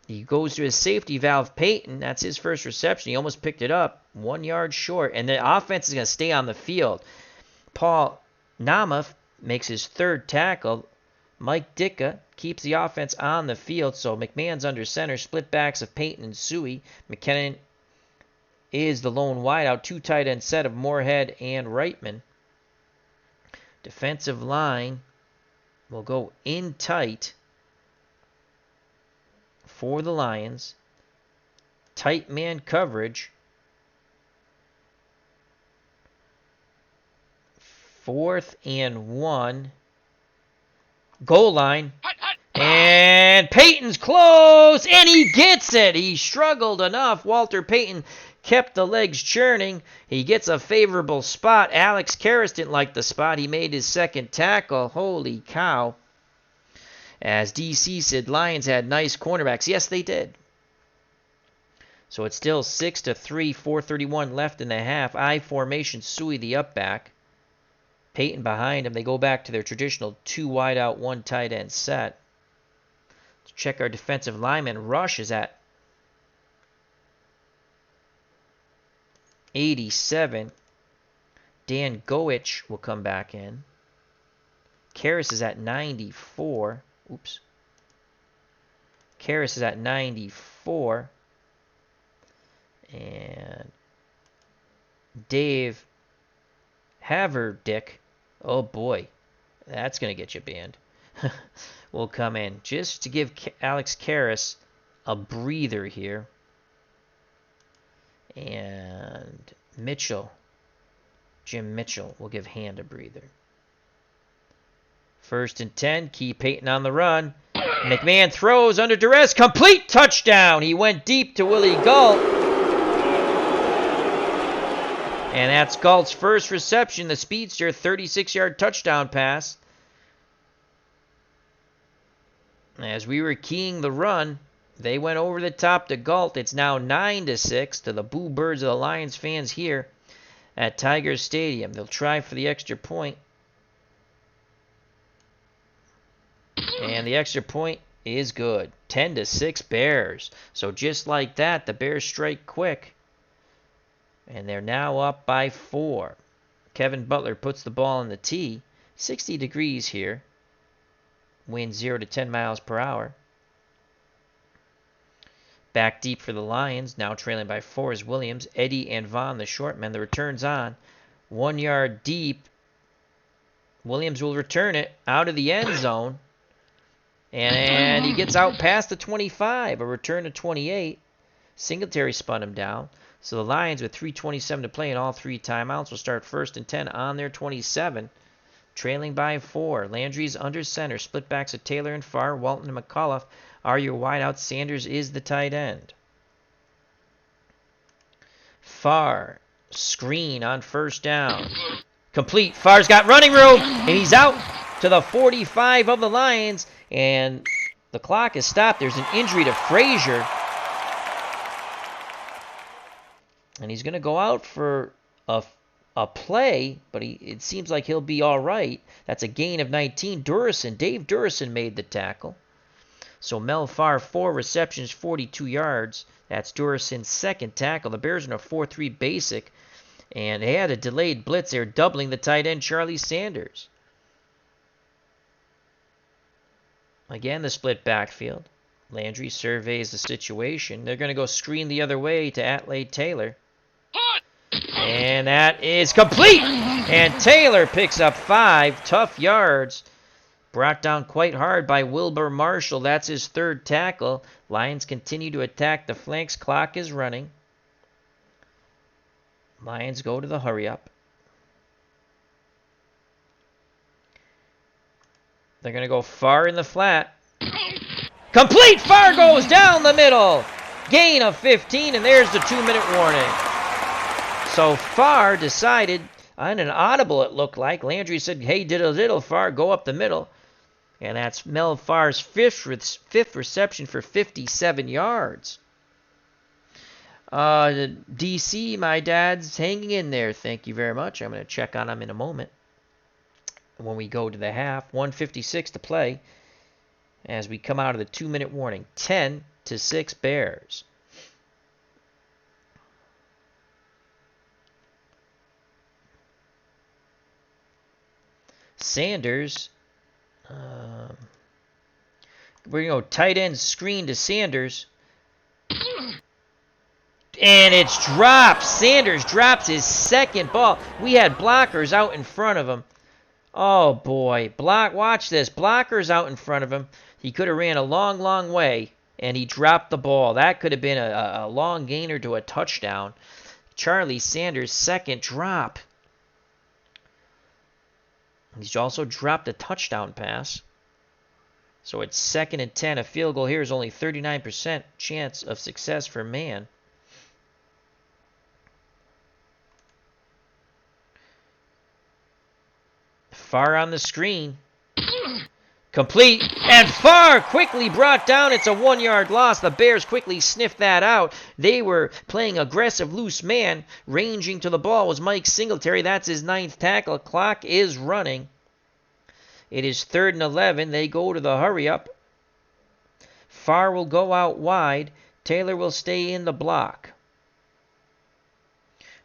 He goes to his safety valve, Peyton. That's his first reception. He almost picked it up. 1 yard short. And the offense is going to stay on the field. Paul Namath makes his third tackle. Mike Ditka keeps the offense on the field. So McMahon's under center. Split backs of Peyton and Suey. McKinnon is the lone wideout. 2 tight end set of Moorhead and Reitman. Defensive line will go in tight for the Lions. Tight man coverage. 4th and 1. Goal line. And Peyton's close, and he gets it. He struggled enough. Walter Payton kept the legs churning. He gets a favorable spot. Alex Karras didn't like the spot. He made his second tackle. Holy cow. As DC said, Lions had nice cornerbacks. Yes, they did. So it's still 6-3, 4:31 left in the half. I formation, Suey the up back. Peyton behind him. They go back to their traditional 2 wide out, 1 tight end set. Let's check our defensive lineman. Rush is at 87. Dan Goich will come back in. Karras is at 94. Oops. Karras is at 94. And Dave Haverdick, oh boy, that's going to get you banned, will come in just to give Alex Karras a breather here. And Mitchell, Jim Mitchell, will give Hand a breather. 1st and 10, keep Peyton on the run. McMahon throws under duress, complete touchdown. He went deep to Willie Galt. And that's Galt's first reception, the speedster, 36-yard touchdown pass. As we were keying the run, they went over the top to Galt. It's now 9-6 to the Boo Birds of the Lions fans here at Tigers Stadium. They'll try for the extra point. And the extra point is good. 10-6 Bears. So just like that, the Bears strike quick. And they're now up by 4. Kevin Butler puts the ball in the tee. 60 degrees here. Wind 0 to 10 miles per hour. Back deep for the Lions. Now trailing by 4 is Williams. Eddie and Vaughn, the short men. The return's on. 1 yard deep. Williams will return it out of the end zone. And he gets out past the 25. A return to 28. Singletary spun him down. So the Lions, with 3:27 to play and all 3 timeouts, will start 1st and 10 on their 27. Trailing by 4. Landry's under center. Split backs of Taylor and Farr. Walton and McCullough are your wideouts. Sanders is the tight end. Farr, screen on 1st down. Complete. Farr's got running room, and he's out to the 45 of the Lions. And the clock is stopped. There's an injury to Frazier. And he's going to go out for a play, but it seems like he'll be all right. That's a gain of 19. Dave Durison made the tackle. So Mel Farr, 4 receptions, 42 yards. That's Durison's second tackle. The Bears are in a 4-3 basic, and they had a delayed blitz. They're doubling the tight end, Charlie Sanders. Again, the split backfield. Landry surveys the situation. They're going to go screen the other way to Atley Taylor. And that is complete. And Taylor picks up 5 tough yards. Brought down quite hard by Wilbur Marshall. That's his 3rd tackle. Lions continue to attack the flanks. Clock is running. Lions go to the hurry up. They're going to go Farr in the flat. Complete. Farr goes down the middle. Gain of 15, and there's the 2-minute warning. So Farr decided, on an audible it looked like, Landry said, hey, diddle, Farr, go up the middle. And that's Mel Farr's fifth reception for 57 yards. DC, my dad's hanging in there. Thank you very much. I'm going to check on him in a moment. When we go to the half, 1:56 to play. As we come out of the 2-minute warning. 10 10-6 Bears. Sanders. We're going to go tight end screen to Sanders. And it's dropped. Sanders drops his second ball. We had blockers out in front of him. Oh, boy. Watch this. Blockers out in front of him. He could have ran a long, long way, and he dropped the ball. That could have been a long gainer to a touchdown. Charlie Sanders' second drop. He's also dropped a touchdown pass. So it's 2nd and 10. A field goal here is only 39% chance of success for man. Far on the screen. Complete. And Far quickly brought down. It's a 1-yard loss. The Bears quickly sniffed that out. They were playing aggressive loose man. Ranging to the ball was Mike Singletary. That's his 9th tackle. Clock is running. It is 3rd and 11. They go to the hurry up. Far will go out wide. Taylor will stay in the block.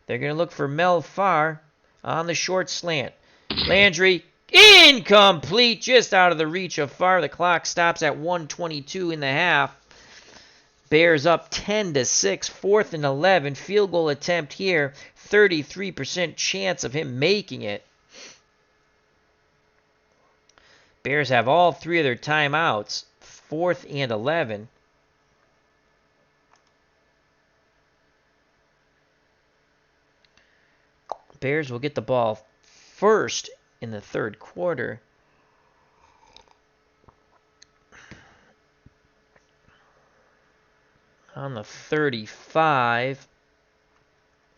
They're going to look for Mel Farr on the short slant. Landry, incomplete, just out of the reach of Farr. The clock stops at 1:22 in the half. Bears up 10-6, 4th and 11. Field goal attempt here, 33% chance of him making it. Bears have all 3 of their timeouts, 4th and 11. Bears will get the ball first in the 3rd quarter. On the 35.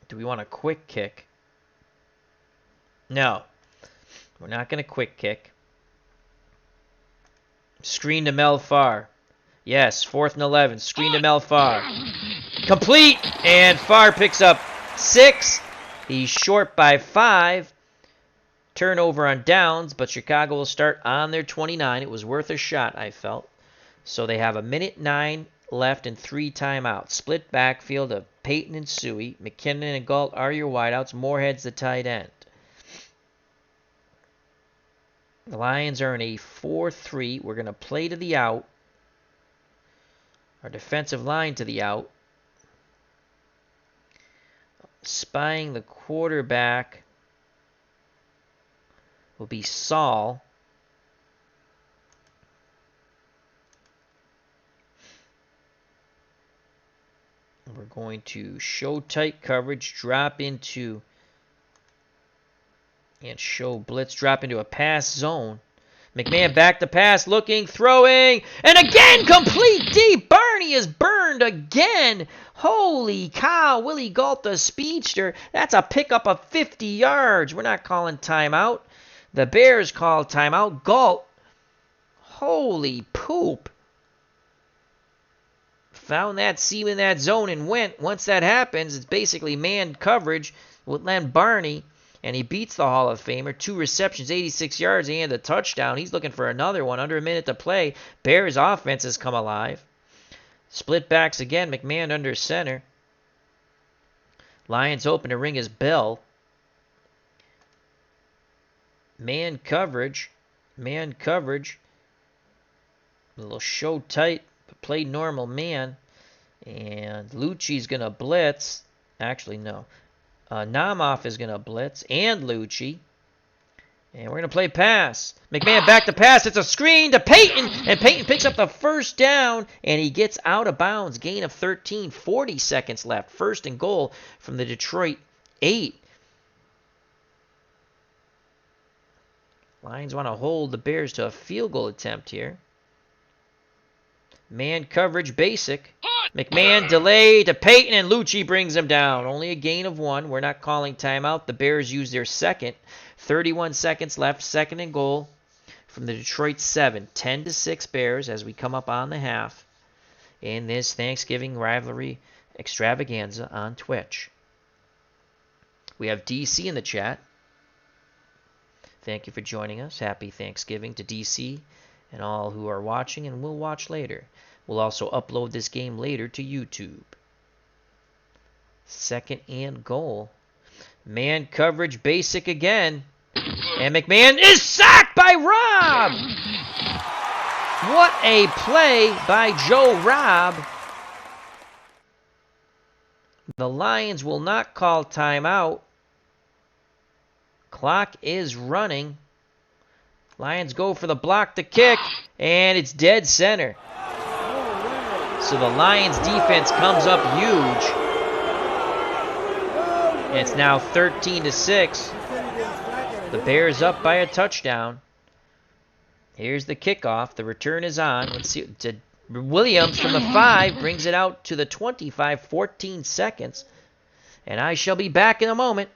Do we want a quick kick? No. We're not going to quick kick. Screen to Mel Farr. Yes, 4th and 11. Screen to Mel Farr. Complete! And Farr picks up 6. He's short by 5. Turnover on downs, but Chicago will start on their 29. It was worth a shot, I felt. So they have 1:09 left and 3 timeouts. Split backfield of Peyton and Suey. McKinnon and Galt are your wideouts. Moorhead's the tight end. The Lions are in a 4-3. We're going to play to the out. Our defensive line to the out. Spying the quarterback will be Saul. We're going to show tight coverage, drop into, and show blitz, drop into a pass zone. McMahon back to pass, looking, throwing, and again complete deep. Barney is burned again. Holy cow, Willie Galt, the speedster. That's a pickup of 50 yards. We're not calling timeout. The Bears call timeout. Galt, holy poop. Found that seam in that zone and went. Once that happens, it's basically man coverage with Len Barney. And he beats the Hall of Famer. 2 receptions, 86 yards, and a touchdown. He's looking for another one. Under a minute to play. Bears offense has come alive. Split backs again. McMahon under center. Lions open to ring his bell. Man coverage. Man coverage. A little show tight, but play normal man. And Lucci's going to blitz. Actually, no. Namoff is going to blitz, and Lucci. And we're going to play pass. McMahon back to pass. It's a screen to Peyton, and Peyton picks up the first down, and he gets out of bounds. Gain of 13, 40 seconds left. 1st and goal from the Detroit 8. Lions want to hold the Bears to a field goal attempt here. Man coverage basic. McMahon delay to Peyton, and Lucci brings him down. Only a gain of 1. We're not calling timeout. The Bears use their second. 31 seconds left. 2nd and goal from the Detroit 7. 10-6 Bears as we come up on the half in this Thanksgiving rivalry extravaganza on Twitch. We have DC in the chat. Thank you for joining us. Happy Thanksgiving to DC and all who are watching and will watch later. We'll also upload this game later to YouTube. 2nd and goal. Man coverage basic again. And McMahon is sacked by Rob! What a play by Joe Robb. The Lions will not call timeout. Clock is running. Lions go for the block to kick, and it's dead center. So the Lions defense comes up huge. And it's now 13-6. The Bears up by a touchdown. Here's the kickoff. The return is on. Let's see. Williams from the 5 brings it out to the 25, 14 seconds. And I shall be back in a moment.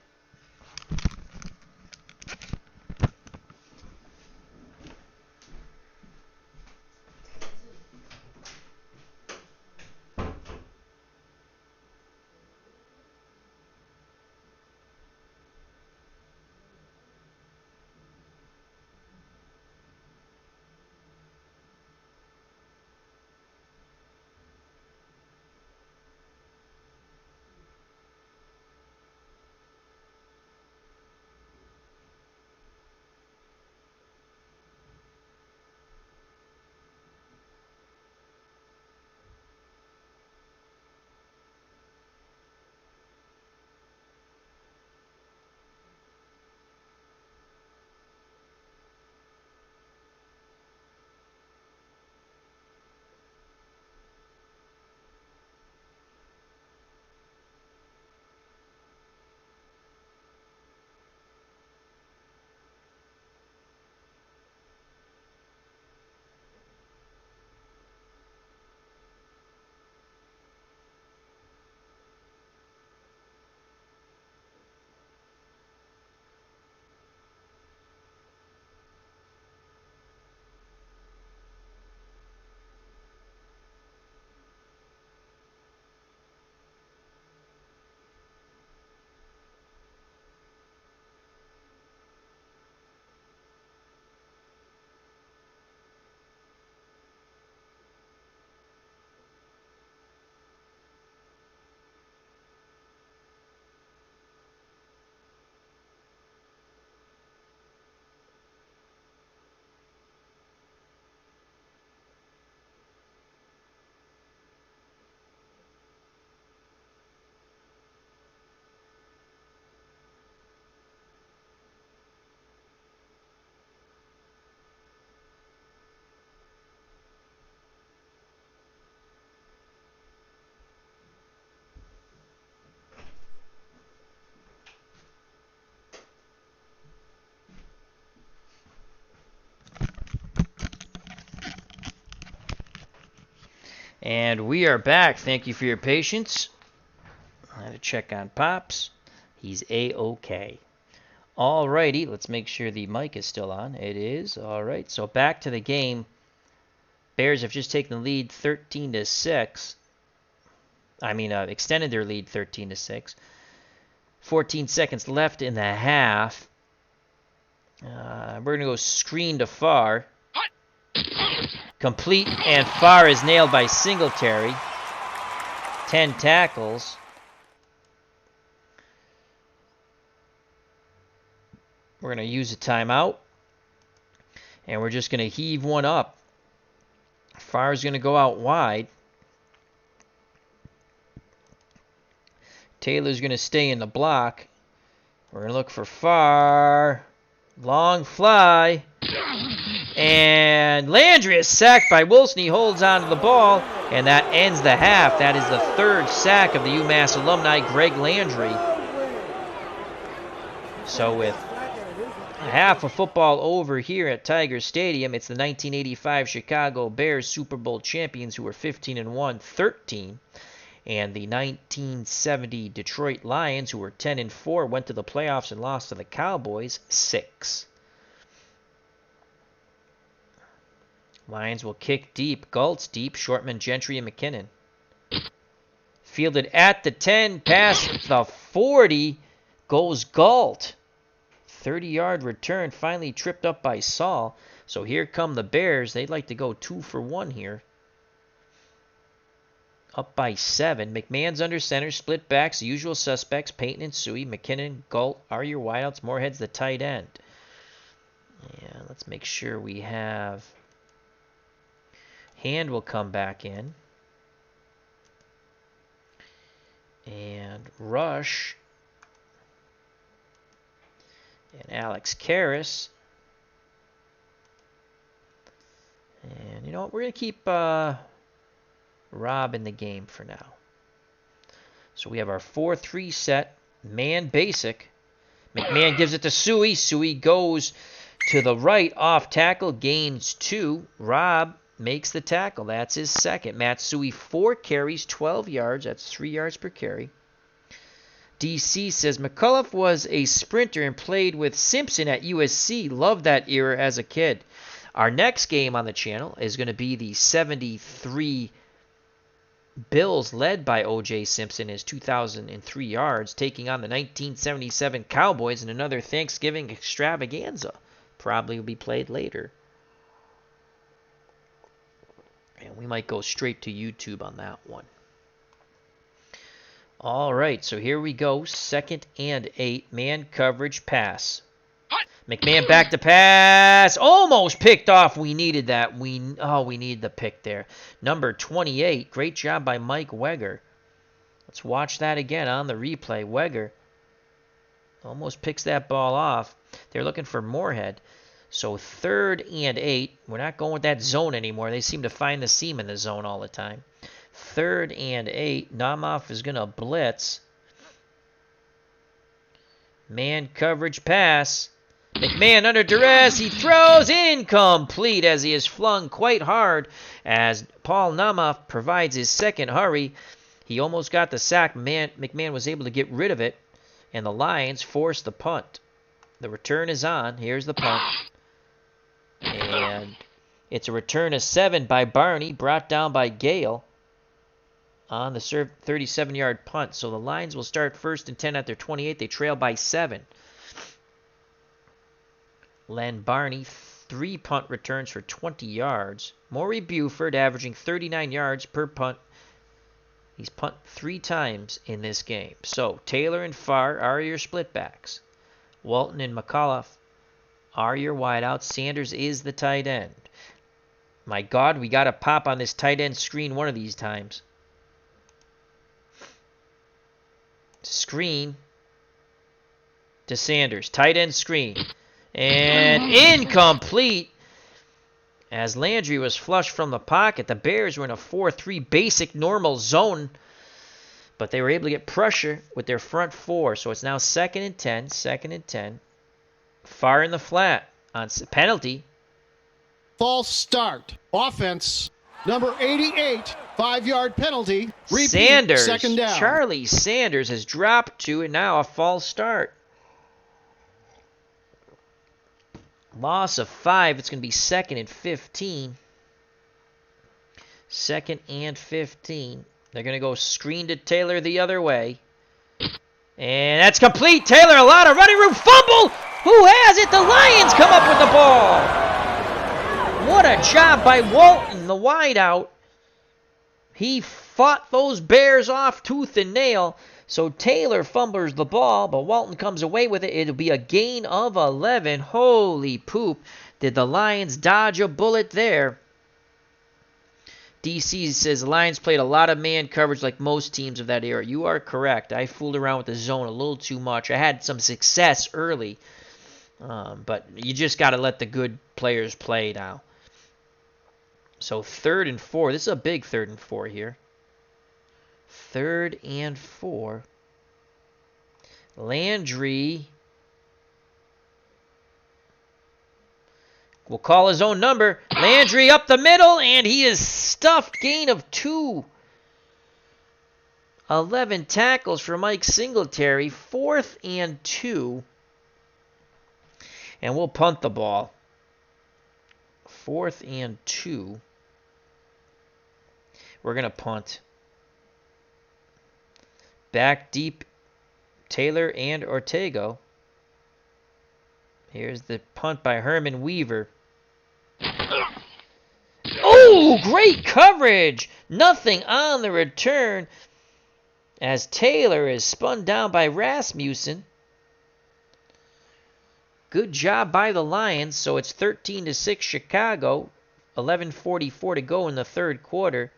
And we are back. Thank you for your patience. I had to check on Pops. He's A-OK. Alrighty, let's make sure the mic is still on. It is. Alright, so back to the game. Bears have just taken the lead 13-6. Extended their lead 13-6. 14 seconds left in the half. We're going to go screen to Farr. Complete, and Farr is nailed by Singletary. 10 tackles. We're going to use a timeout. And we're just going to heave one up. Farr's going to go out wide. Taylor's going to stay in the block. We're going to look for Farr. Long fly. And Landry is sacked by Wilson. He holds on to the ball, and that ends the half. That is the 3rd sack of the UMass alumni, Greg Landry. So with half of football over here at Tiger Stadium, it's the 1985 Chicago Bears Super Bowl champions who were 15-1, 13. And the 1970 Detroit Lions, who were 10-4, went to the playoffs and lost to the Cowboys, 6. Lions will kick deep. Galt's deep. Shortman, Gentry, and McKinnon. Fielded at the 10. Past the 40. Goes Galt. 30-yard return. Finally tripped up by Saul. So here come the Bears. They'd like to go 2 for 1 here. Up by 7. McMahon's under center. Split backs. The usual suspects. Peyton and Suey. McKinnon, Galt are your wideouts. Moorhead's the tight end. Yeah, let's make sure we have... Hand will come back in. And Rush. And Alex Karras. And you know what? We're going to keep Rob in the game for now. So we have our 4-3 set. Man basic. McMahon gives it to Suey. Suey goes to the right off tackle. Gains 2. Rob makes the tackle. That's his second. Matt Suey, 4 carries, 12 yards. That's 3 yards per carry. DC says, McCullough was a sprinter and played with Simpson at USC. Loved that era as a kid. Our next game on the channel is going to be the 73 Bills, led by O.J. Simpson, his 2,003 yards, taking on the 1977 Cowboys in another Thanksgiving extravaganza. Probably will be played later. And we might go straight to YouTube on that one. All right, so here we go. 2nd and 8. Man coverage pass. McMahon back to pass. Almost picked off. We needed that. We needed the pick there. Number 28. Great job by Mike Weger. Let's watch that again on the replay. Weger almost picks that ball off. They're looking for Moorhead. So 3rd and 8. We're not going with that zone anymore. They seem to find the seam in the zone all the time. 3rd and 8. Namoff is going to blitz. Man coverage pass. McMahon under duress. He throws incomplete as he is flung quite hard as Paul Namoff provides his second hurry. He almost got the sack. McMahon was able to get rid of it, and the Lions forced the punt. The return is on. Here's the punt. And it's a return of 7 by Barney, brought down by Gale on the 37-yard punt. So the Lions will start 1st and 10 at their 28. They trail by 7. Len Barney, 3 punt returns for 20 yards. Maury Buford averaging 39 yards per punt. He's punt 3 times in this game. So Taylor and Farr are your split backs. Walton and McCullough are your wideouts. Sanders is the tight end. My God, we got to pop on this tight end screen one of these times. Screen to Sanders. Tight end screen. And incomplete as Landry was flushed from the pocket. The Bears were in a 4-3 basic normal zone, but they were able to get pressure with their front 4. So it's now 2nd and 10. 2nd and 10. Far in the flat on penalty. False start. Offense. Number 88. 5-yard penalty. Repeat. Sanders. 2nd down. Charlie Sanders has dropped 2 and now a false start. Loss of 5. It's going to be 2nd and 15. 2nd and 15. They're going to go screen to Taylor the other way. And that's complete. Taylor, a lot of running room. Fumble! Who has it? The Lions come up with the ball. What a job by Walton, the wideout. He fought those Bears off tooth and nail. So Taylor fumbles the ball, but Walton comes away with it. It'll be a gain of 11. Holy poop. Did the Lions dodge a bullet there? DC says the Lions played a lot of man coverage like most teams of that era. You are correct. I fooled around with the zone a little too much. I had some success early, but you just got to let the good players play now. So 3rd and 4. This is a big 3rd and 4 here. 3rd and 4. Landry will call his own number. Landry up the middle, and he is stuffed. Gain of 2. 11 tackles for Mike Singletary. 4th and 2. And we'll punt the ball. 4th and 2. We're going to punt. Back deep, Taylor and Ortega. Here's the punt by Herman Weaver. Oh, great coverage! Nothing on the return as Taylor is spun down by Rasmussen. Good job by the Lions. So it's 13-6 Chicago. 11:44 to go in the third quarter.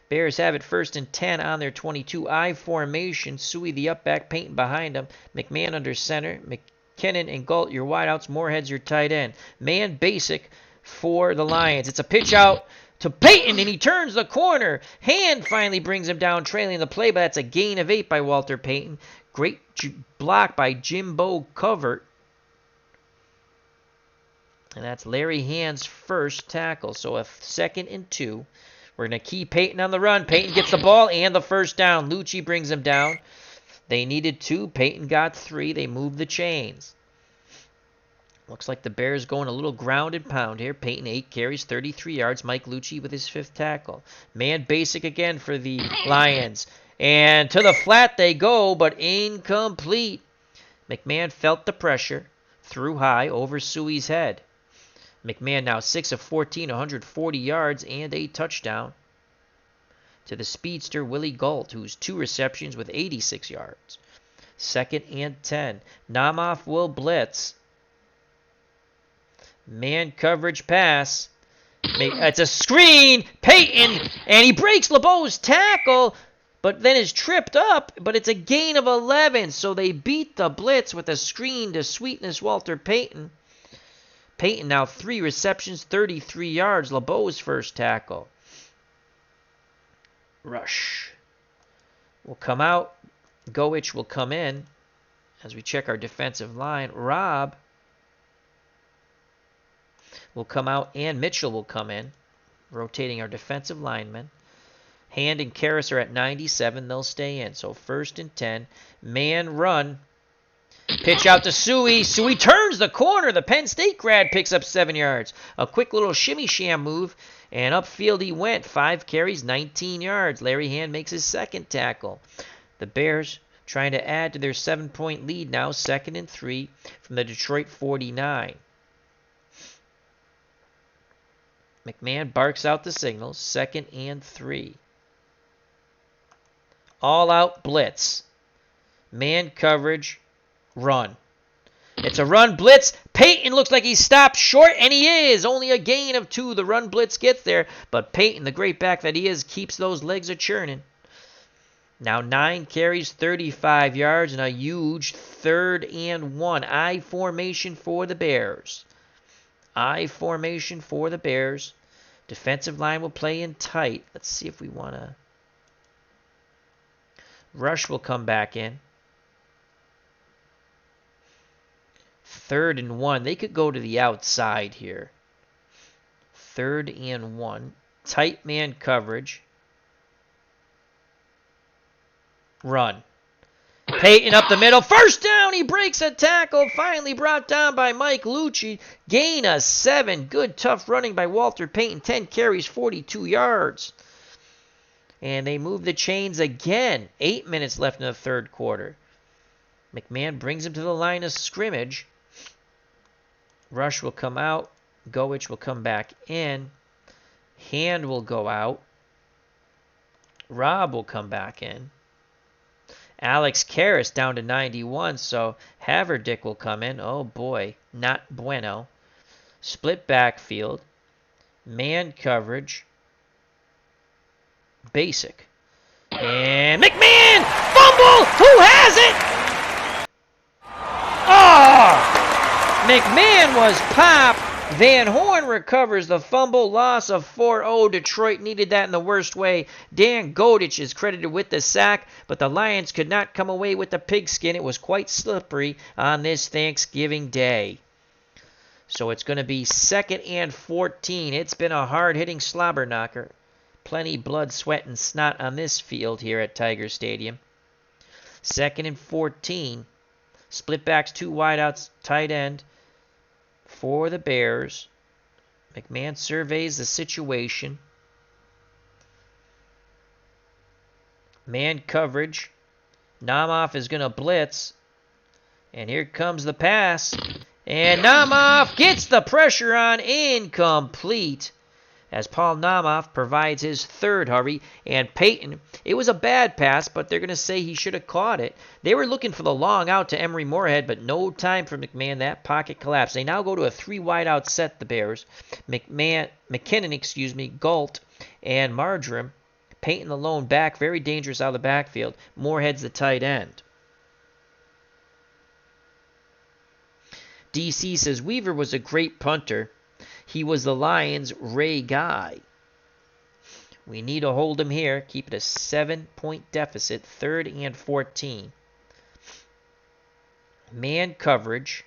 Bears have it 1st and 10 on their 22. I formation. Suey the up back, Payton behind him. McMahon under center. McKinnon and Galt your wideouts. Moorhead's your tight end. Man basic for the Lions. It's a pitch out to Payton, and he turns the corner. Hand finally brings him down, trailing the play, but that's a gain of 8 by Walter Payton. Great block by Jimbo Covert. And that's Larry Hand's first tackle. So a 2nd and 2. We're going to keep Payton on the run. Payton gets the ball and the first down. Lucci brings him down. They needed 2. Payton got 3. They moved the chains. Looks like the Bears going a little ground and pound here. Payton 8 carries, 33 yards. Mike Lucci with his 5th tackle. Man basic again for the Lions. And to the flat they go, but incomplete. McMahon felt the pressure. Threw high over Suey's head. McMahon now 6 of 14, 140 yards and a touchdown. To the speedster Willie Galt, who's 2 receptions with 86 yards. 2nd and 10. Namoff will blitz. Man coverage pass. It's a screen. Payton, and he breaks LeBeau's tackle, but then is tripped up, but it's a gain of 11. So they beat the blitz with a screen to sweetness Walter Payton. Payton now 3 receptions, 33 yards. LeBeau's first tackle. Rush will come out. Goich will come in as we check our defensive line. Robb will come out and Mitchell will come in, rotating our defensive linemen. Hand and Karras are at 97. They'll stay in. So 1st and 10. Man run. Pitch out to Suey. Suey turns the corner. The Penn State grad picks up 7 yards. A quick little shimmy sham move, and upfield he went. 5 carries, 19 yards. Larry Hand makes his 2nd tackle. The Bears trying to add to their 7-point lead now. 2nd and 3 from the Detroit 49. McMahon barks out the signals. 2nd and 3. All out blitz. Man coverage. Run. It's a run blitz. Payton looks like he's stopped short, and he is. Only a gain of 2. The run blitz gets there, but Payton, the great back that he is, keeps those legs a-churning. Now 9 carries, 35 yards, and a huge 3rd and 1. I formation for the Bears. I formation for the Bears. Defensive line will play in tight. Let's see if we want to. Rush will come back in. 3rd and 1. They could go to the outside here. 3rd and 1. Tight man coverage. Run. Payton up the middle. First down. He breaks a tackle. Finally brought down by Mike Lucci. Gain of 7. Good tough running by Walter Payton. 10 carries, 42 yards. And they move the chains again. 8 minutes left in the third quarter. McMahon brings him to the line of scrimmage. Rush will come out. Goich will come back in. Hand will go out. Robb will come back in. Alex Karras down to 91, so Haverdick will come in. Oh boy, not bueno. Split backfield. Man coverage. Basic. And McMahon! Fumble! Who has it? Oh! McMahon was popped. Van Horn recovers the fumble. Loss of 4-0. Detroit needed that in the worst way. Dan Godich is credited with the sack, but the Lions could not come away with the pigskin. It was quite slippery on this Thanksgiving Day. So it's going to be 2nd and 14. It's been a hard-hitting slobber knocker. Plenty blood, sweat, and snot on this field here at Tiger Stadium. 2nd and 14. Split backs, 2 wideouts, tight end for the Bears. McMahon surveys the situation. Man coverage. Namoff is going to blitz. And here comes the pass. And Namoff gets the pressure on, incomplete, as Paul Namoff provides his third hurry. And Peyton, it was a bad pass, but they're going to say he should have caught it. They were looking for the long out to Emery Moorhead, but no time for McMahon. That pocket collapsed. They now go to a 3-wide-out set, the Bears. McKinnon, Galt, and Marjoram. Peyton the lone back, very dangerous out of the backfield. Moorhead's the tight end. DC says Weaver was a great punter. He was the Lions' Ray Guy. We need to hold him here. Keep it a 7-point deficit. 3rd and 14. Man coverage.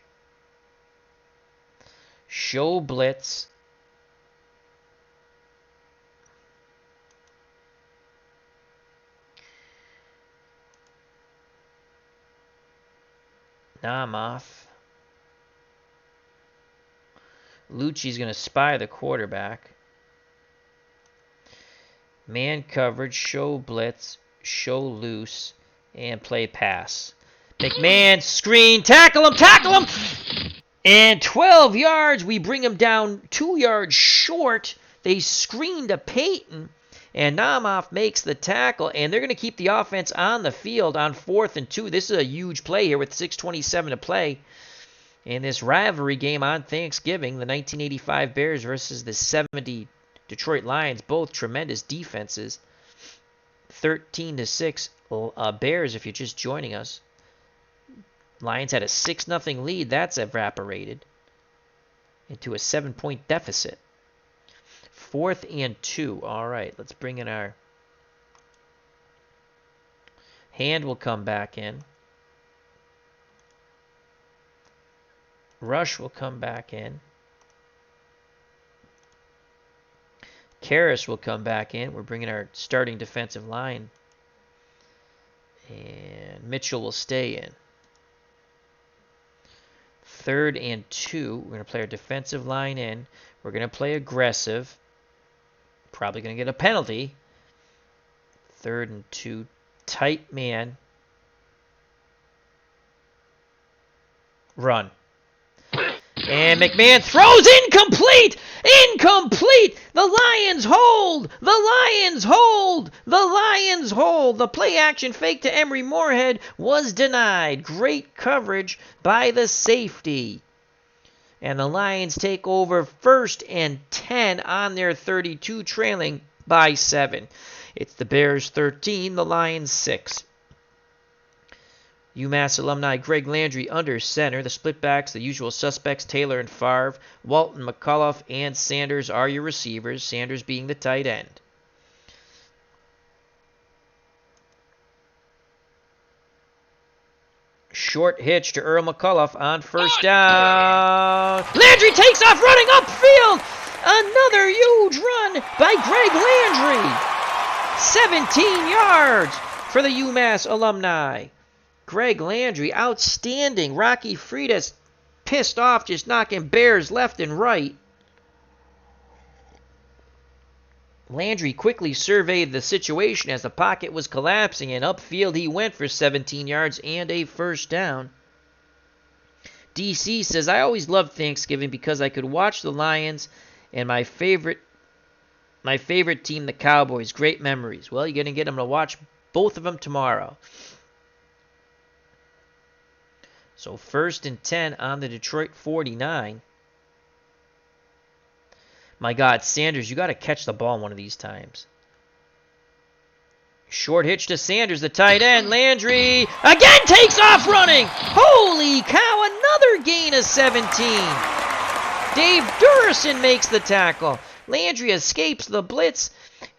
Show blitz. Namoff. Lucci's going to spy the quarterback. Man coverage, show blitz, show loose, and play pass. McMahon screen, tackle him! And 12 yards, we bring him down 2 yards short. They screen to Peyton, and Namoff makes the tackle, and they're going to keep the offense on the field on 4th and 2. This is a huge play here with 6:27 to play. In this rivalry game on Thanksgiving, the 1985 Bears versus the 70 Detroit Lions, both tremendous defenses. 13-6 Bears if you're just joining us. Lions had a 6-0 lead. That's evaporated into a 7-point deficit. 4th and 2. All right, let's bring in our hand. Will come back in. Rush will come back in. Karras will come back in. We're bringing our starting defensive line. And Mitchell will stay in. 3rd and 2. We're going to play our defensive line in. We're going to play aggressive. Probably going to get a penalty. 3rd and 2. Tight man. Run. And McMahon throws incomplete! Incomplete! The Lions hold! The Lions hold! The Lions hold! The play action fake to Emery Moorhead was denied. Great coverage by the safety. And the Lions take over 1st and 10 on their 32, trailing by 7. It's the Bears 13, the Lions 6. UMass alumni Greg Landry under center. The splitbacks, the usual suspects, Taylor and Favre. Walton, McCullough, and Sanders are your receivers, Sanders being the tight end. Short hitch to Earl McCullough on 1st down. Landry takes off running upfield. Another huge run by Greg Landry. 17 yards for the UMass alumni. Greg Landry, outstanding. Rocky Freitas pissed off, just knocking Bears left and right. Landry quickly surveyed the situation as the pocket was collapsing, and upfield he went for 17 yards and a 1st down. DC says, I always loved Thanksgiving because I could watch the Lions and my favorite team, the Cowboys. Great memories. Well, you're going to get them to watch both of them tomorrow. So 1st and 10 on the Detroit 49. My God, Sanders, you got to catch the ball one of these times. Short hitch to Sanders, the tight end. Landry again takes off running. Holy cow, another gain of 17. Dave Durison makes the tackle. Landry escapes the blitz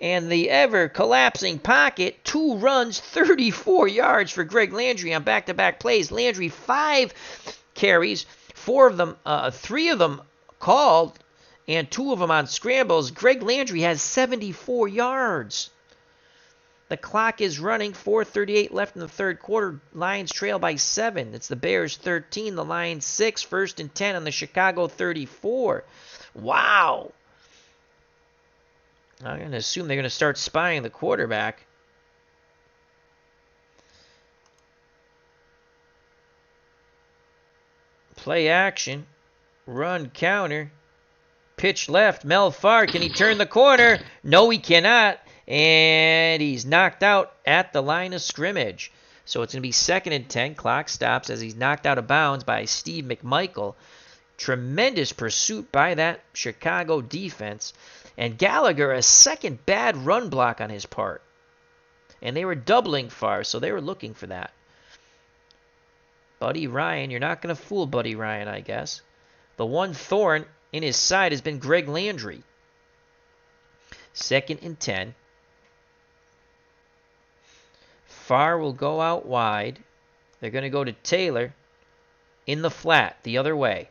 and the ever-collapsing pocket. 2 runs, 34 yards for Greg Landry on back-to-back plays. Landry 5 carries, 3 of them called, and 2 of them on scrambles. Greg Landry has 74 yards. The clock is running, 4:38 left in the 3rd quarter. Lions trail by 7. It's the Bears 13, the Lions 6, 1st and 10 on the Chicago 34. Wow. I'm going to assume they're going to start spying the quarterback. Play action. Run counter. Pitch left. Mel Farr, can he turn the corner? No, he cannot. And he's knocked out at the line of scrimmage. So it's going to be 2nd and 10. Clock stops as he's knocked out of bounds by Steve McMichael. Tremendous pursuit by that Chicago defense. And Gallagher, a second bad run block on his part. And they were doubling Farr, so they were looking for that. Buddy Ryan, you're not going to fool Buddy Ryan, I guess. The one thorn in his side has been Greg Landry. 2nd and 10. Farr will go out wide. They're going to go to Taylor in the flat, the other way.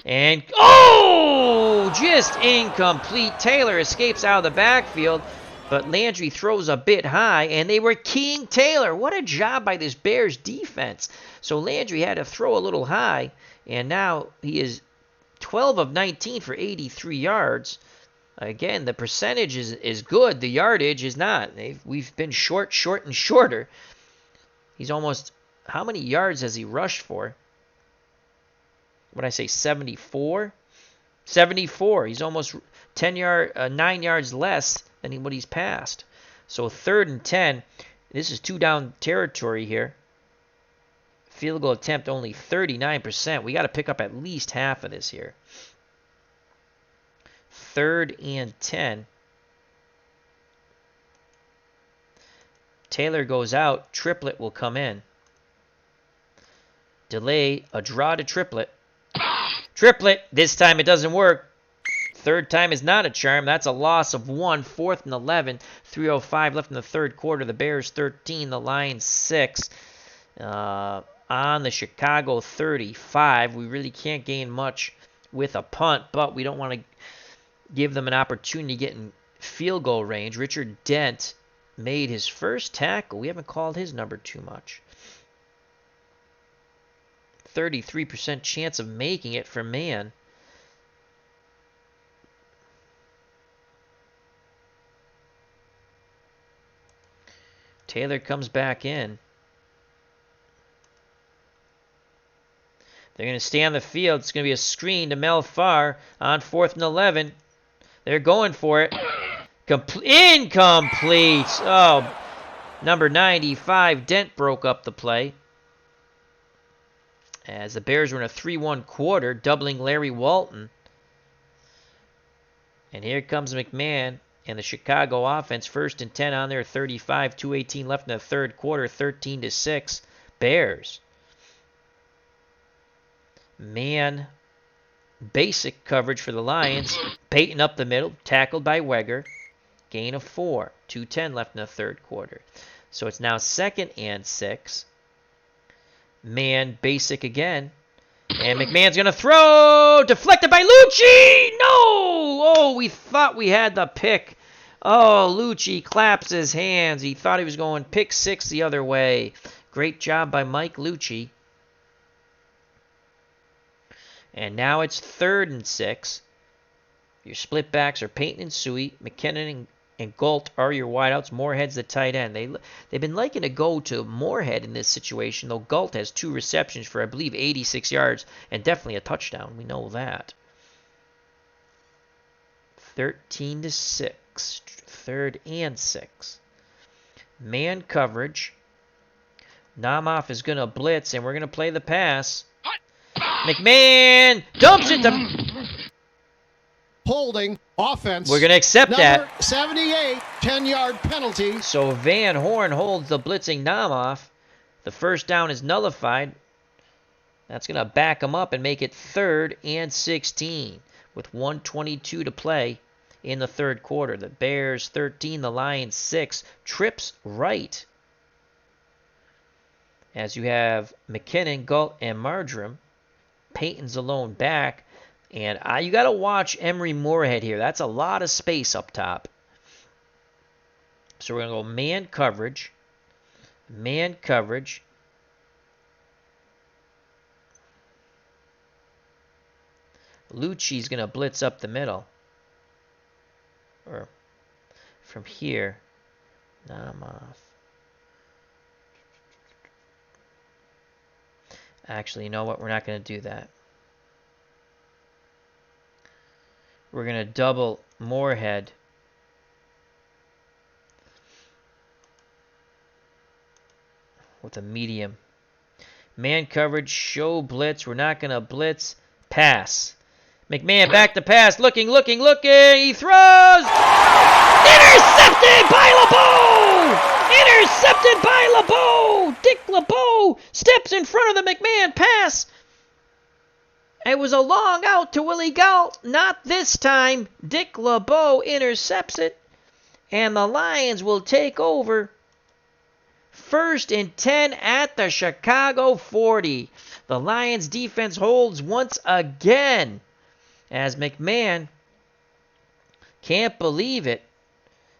And, oh, just incomplete. Taylor escapes out of the backfield, but Landry throws a bit high, and they were keying Taylor. What a job by this Bears defense. So Landry had to throw a little high, and now he is 12 of 19 for 83 yards. Again, the percentage is good. The yardage is not. We've been short, and shorter. He's almost, how many yards has he rushed for? What did I say, 74? 74. He's almost 9 yards less than what he's passed. So 3rd and 10. This is 2 down territory here. Field goal attempt only 39%. We got to pick up at least half of this here. 3rd and 10. Taylor goes out. Triplet will come in. Delay, a draw to Triplet. Triplet, this time it doesn't work. 3rd time is not a charm. That's a loss of 1. 4th and 11. 3:05 left in the 3rd quarter. The Bears 13, the Lions 6. On the Chicago 35. We really can't gain much with a punt, but we don't want to give them an opportunity to get in field goal range. Richard Dent made his first tackle. We haven't called his number too much. 33% chance of making it for man. Taylor comes back in. They're going to stay on the field. It's going to be a screen to Mel Farr on 4th and 11. They're going for it. Incomplete. Oh, number 95, Dent broke up the play. As the Bears were in a 3-1 quarter, doubling Larry Walton. And here comes McMahon and the Chicago offense. 1st and 10 on their 35. 2:18 left in the 3rd quarter. 13-6. Bears. Man, basic coverage for the Lions. Peyton up the middle, tackled by Weger. Gain of 4. 2:10 left in the 3rd quarter. So it's now 2nd and 6. Man, basic again. And McMahon's going to throw. Deflected by Lucci. No! Oh, we thought we had the pick. Oh, Lucci claps his hands. He thought he was going pick 6 the other way. Great job by Mike Lucci. And now it's 3rd and 6. Your split backs are Peyton and Suey. McKinnon and Galt are your wideouts. Moorhead's the tight end. They've been liking to go to Moorhead in this situation, though Galt has 2 receptions for, I believe, 86 yards and definitely a touchdown. We know that. 13-6. 3rd and 6. Man coverage. Namoff is going to blitz, and we're going to play the pass. McMahon dumps it to... Holding offense. We're going to accept Number that. 78, 10-yard penalty. So Van Horn holds the blitzing Namoff. The first down is nullified. That's going to back him up and make it 3rd and 16 with 1:22 to play in the 3rd quarter. The Bears 13, the Lions 6. Trips right. As you have McKinnon, Galt, and Marjoram. Peyton's alone back. And you got to watch Emery Moorhead here. That's a lot of space up top. So we're going to go man coverage. Man coverage. Lucci's going to blitz up the middle. Or from here. Namoff. Actually, you know what? We're not going to do that. We're going to double Moorhead. With a medium. Man coverage, show blitz. We're not going to blitz. Pass. McMahon back to pass. Looking. He throws. Intercepted by LeBeau! Intercepted by LeBeau! Dick LeBeau steps in front of the McMahon pass. It was a long out to Willie Gault. Not this time. Dick LeBeau intercepts it. And the Lions will take over. 1st and 10 at the Chicago 40. The Lions defense holds once again. As McMahon can't believe it.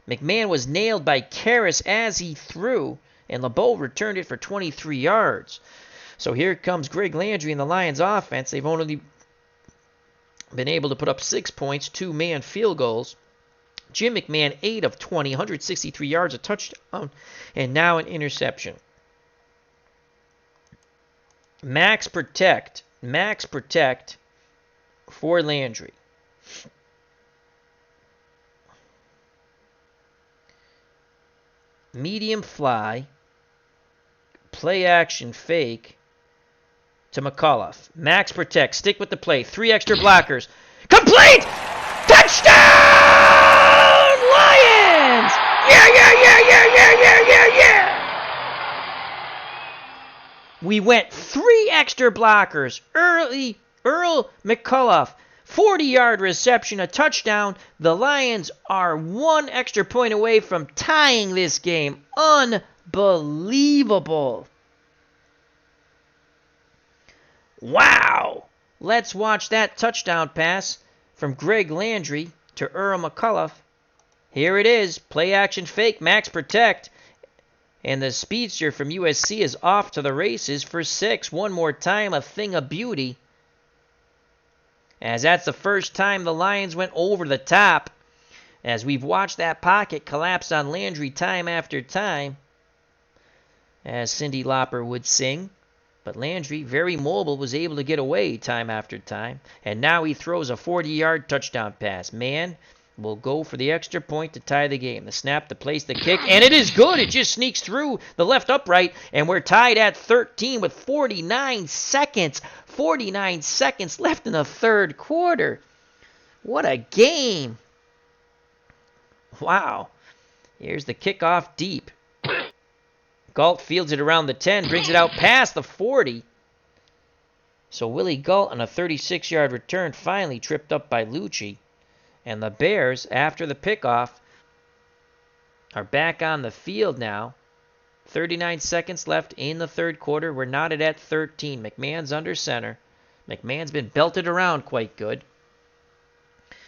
McMahon was nailed by Karras as he threw. And LeBeau returned it for 23 yards. So here comes Greg Landry and the Lions offense. They've only been able to put up 6 points, 2 man field goals. Jim McMahon, 8 of 20, 163 yards, a touchdown, and now an interception. Max protect for Landry. Medium fly, play action fake to McAuliffe. Max protect, stick with the play, 3 extra blockers. Complete! Touchdown! Lions! Yeah! We went 3 extra blockers. Earl McAuliffe, 40-yard reception, a touchdown. The Lions are 1 extra point away from tying this game. Unbelievable. Wow. Let's watch that touchdown pass from Greg Landry to Earl McAuliffe. Here it is. Play action fake, max protect. And the speedster from USC is off to the races for 6. One more time, a thing of beauty. As that's the first time the Lions went over the top. As we've watched that pocket collapse on Landry time after time. As Cyndi Lauper would sing. But Landry, very mobile, was able to get away time after time. And now he throws a 40-yard touchdown pass. Man will go for the extra point to tie the game. The snap to place the kick, and it is good. It just sneaks through the left upright, and we're tied at 13 with 49 seconds. 49 seconds left in the third quarter. What a game. Wow. Here's the kickoff deep. Gault fields it around the 10, brings it out past the 40. So Willie Gault on a 36-yard return finally tripped up by Lucci. And the Bears, after the pickoff, are back on the field now. 39 seconds left in the third quarter. We're knotted at 13. McMahon's under center. McMahon's been belted around quite good.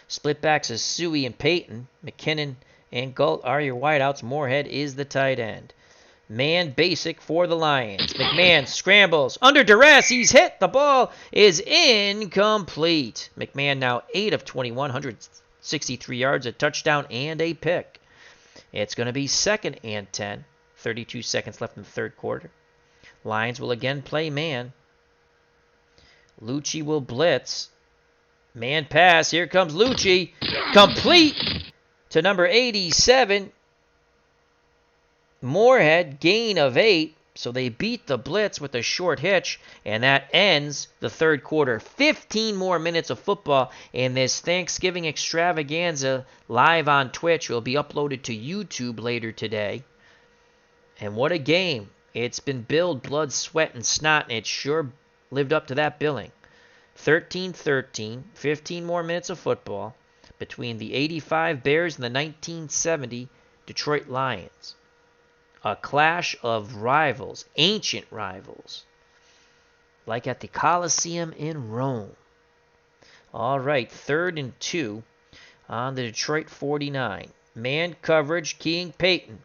Split backs is Suey and Payton. McKinnon and Gault are your wideouts. Moorhead is the tight end. Man basic for the Lions. McMahon scrambles. Under duress, he's hit. The ball is incomplete. McMahon now 8 of 21, 163 yards, a touchdown, and a pick. It's going to be 2nd and 10. 32 seconds left in the third quarter. Lions will again play man. Lucci will blitz. Man pass. Here comes Lucci. Complete to number 87. Moorhead, gain of 8. So they beat the blitz with a short hitch, and that ends the third quarter. 15 more minutes of football in this Thanksgiving extravaganza live on Twitch. It will be uploaded to YouTube later today. And what a game. It's been billed Blood, Sweat, and Snot, and it sure lived up to that billing. 13-13, 15 more minutes of football between the 85 Bears and the 1970 Detroit Lions. A clash of rivals, ancient rivals, like at the Colosseum in Rome. All right, 3rd and 2 on the Detroit 49. Man coverage, keying Payton.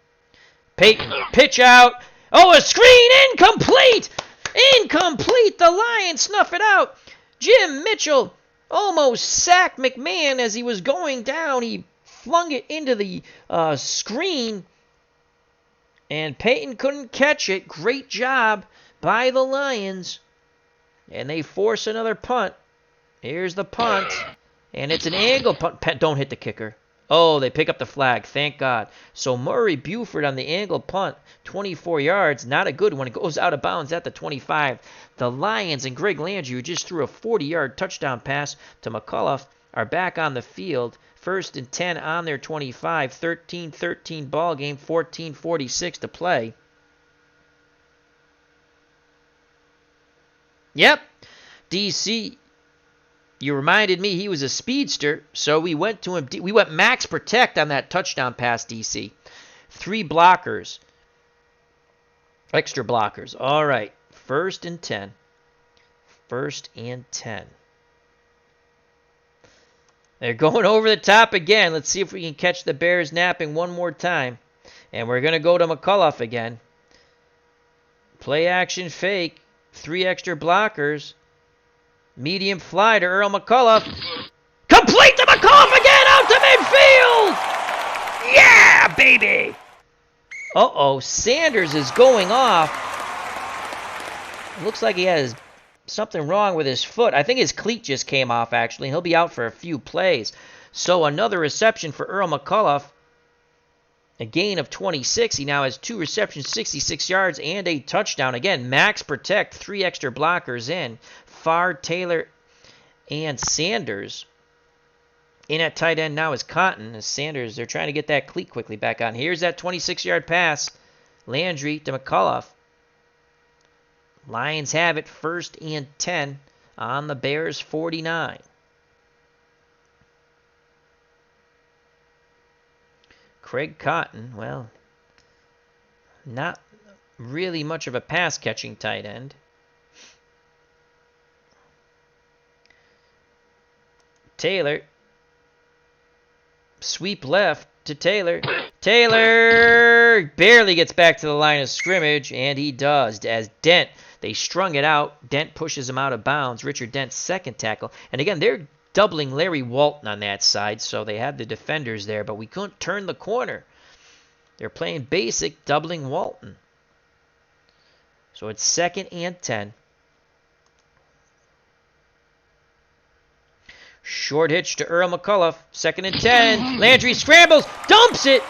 Payton, pitch out. Oh, a screen, incomplete! Incomplete! The Lions snuff it out. Jim Mitchell almost sacked McMahon as he was going down. He flung it into the screen. And Payton couldn't catch it. Great job by the Lions. And they force another punt. Here's the punt. And it's an angle punt. Don't hit the kicker. Oh, they pick up the flag. Thank God. So Murray Buford on the angle punt, 24 yards. Not a good one. It goes out of bounds at the 25. The Lions and Greg Landry, who just threw a 40-yard touchdown pass to McCullough, are back on the field. 1st and 10 on their 25. 13-13 ball game. 14:46 to play. Yep. DC. You reminded me he was a speedster, so we went to him. We went max protect on that touchdown pass, DC. 3 blockers. Extra blockers. All right. 1st and 10. 1st and 10. They're going over the top again. Let's see if we can catch the Bears napping one more time. And we're going to go to McCullough again. Play action fake. 3 extra blockers. Medium fly to Earl McCullough. Complete to McCullough again, out to midfield! Yeah, baby! Uh-oh, Sanders is going off. It looks like he has something wrong with his foot. I think his cleat just came off, actually. He'll be out for a few plays. So another reception for Earl McCullough. A gain of 26. He now has 2 receptions, 66 yards, and a touchdown. Again, max protect, 3 extra blockers in. Farr, Taylor, and Sanders. In at tight end now is Cotton. As Sanders, they're trying to get that cleat quickly back on. Here's that 26-yard pass. Landry to McCullough. Lions have it 1st and 10 on the Bears 49. Craig Cotton, well, not really much of a pass-catching tight end. Taylor. Sweep left to Taylor. Taylor barely gets back to the line of scrimmage, and he does. As Dent, they strung it out. Dent pushes him out of bounds. Richard Dent's 2nd tackle. And again, they're doubling Larry Walton on that side, so they had the defenders there, but we couldn't turn the corner. They're playing basic, doubling Walton. So it's 2nd and 10. Short hitch to Earl McCullough. 2nd and 10. Landry scrambles, dumps it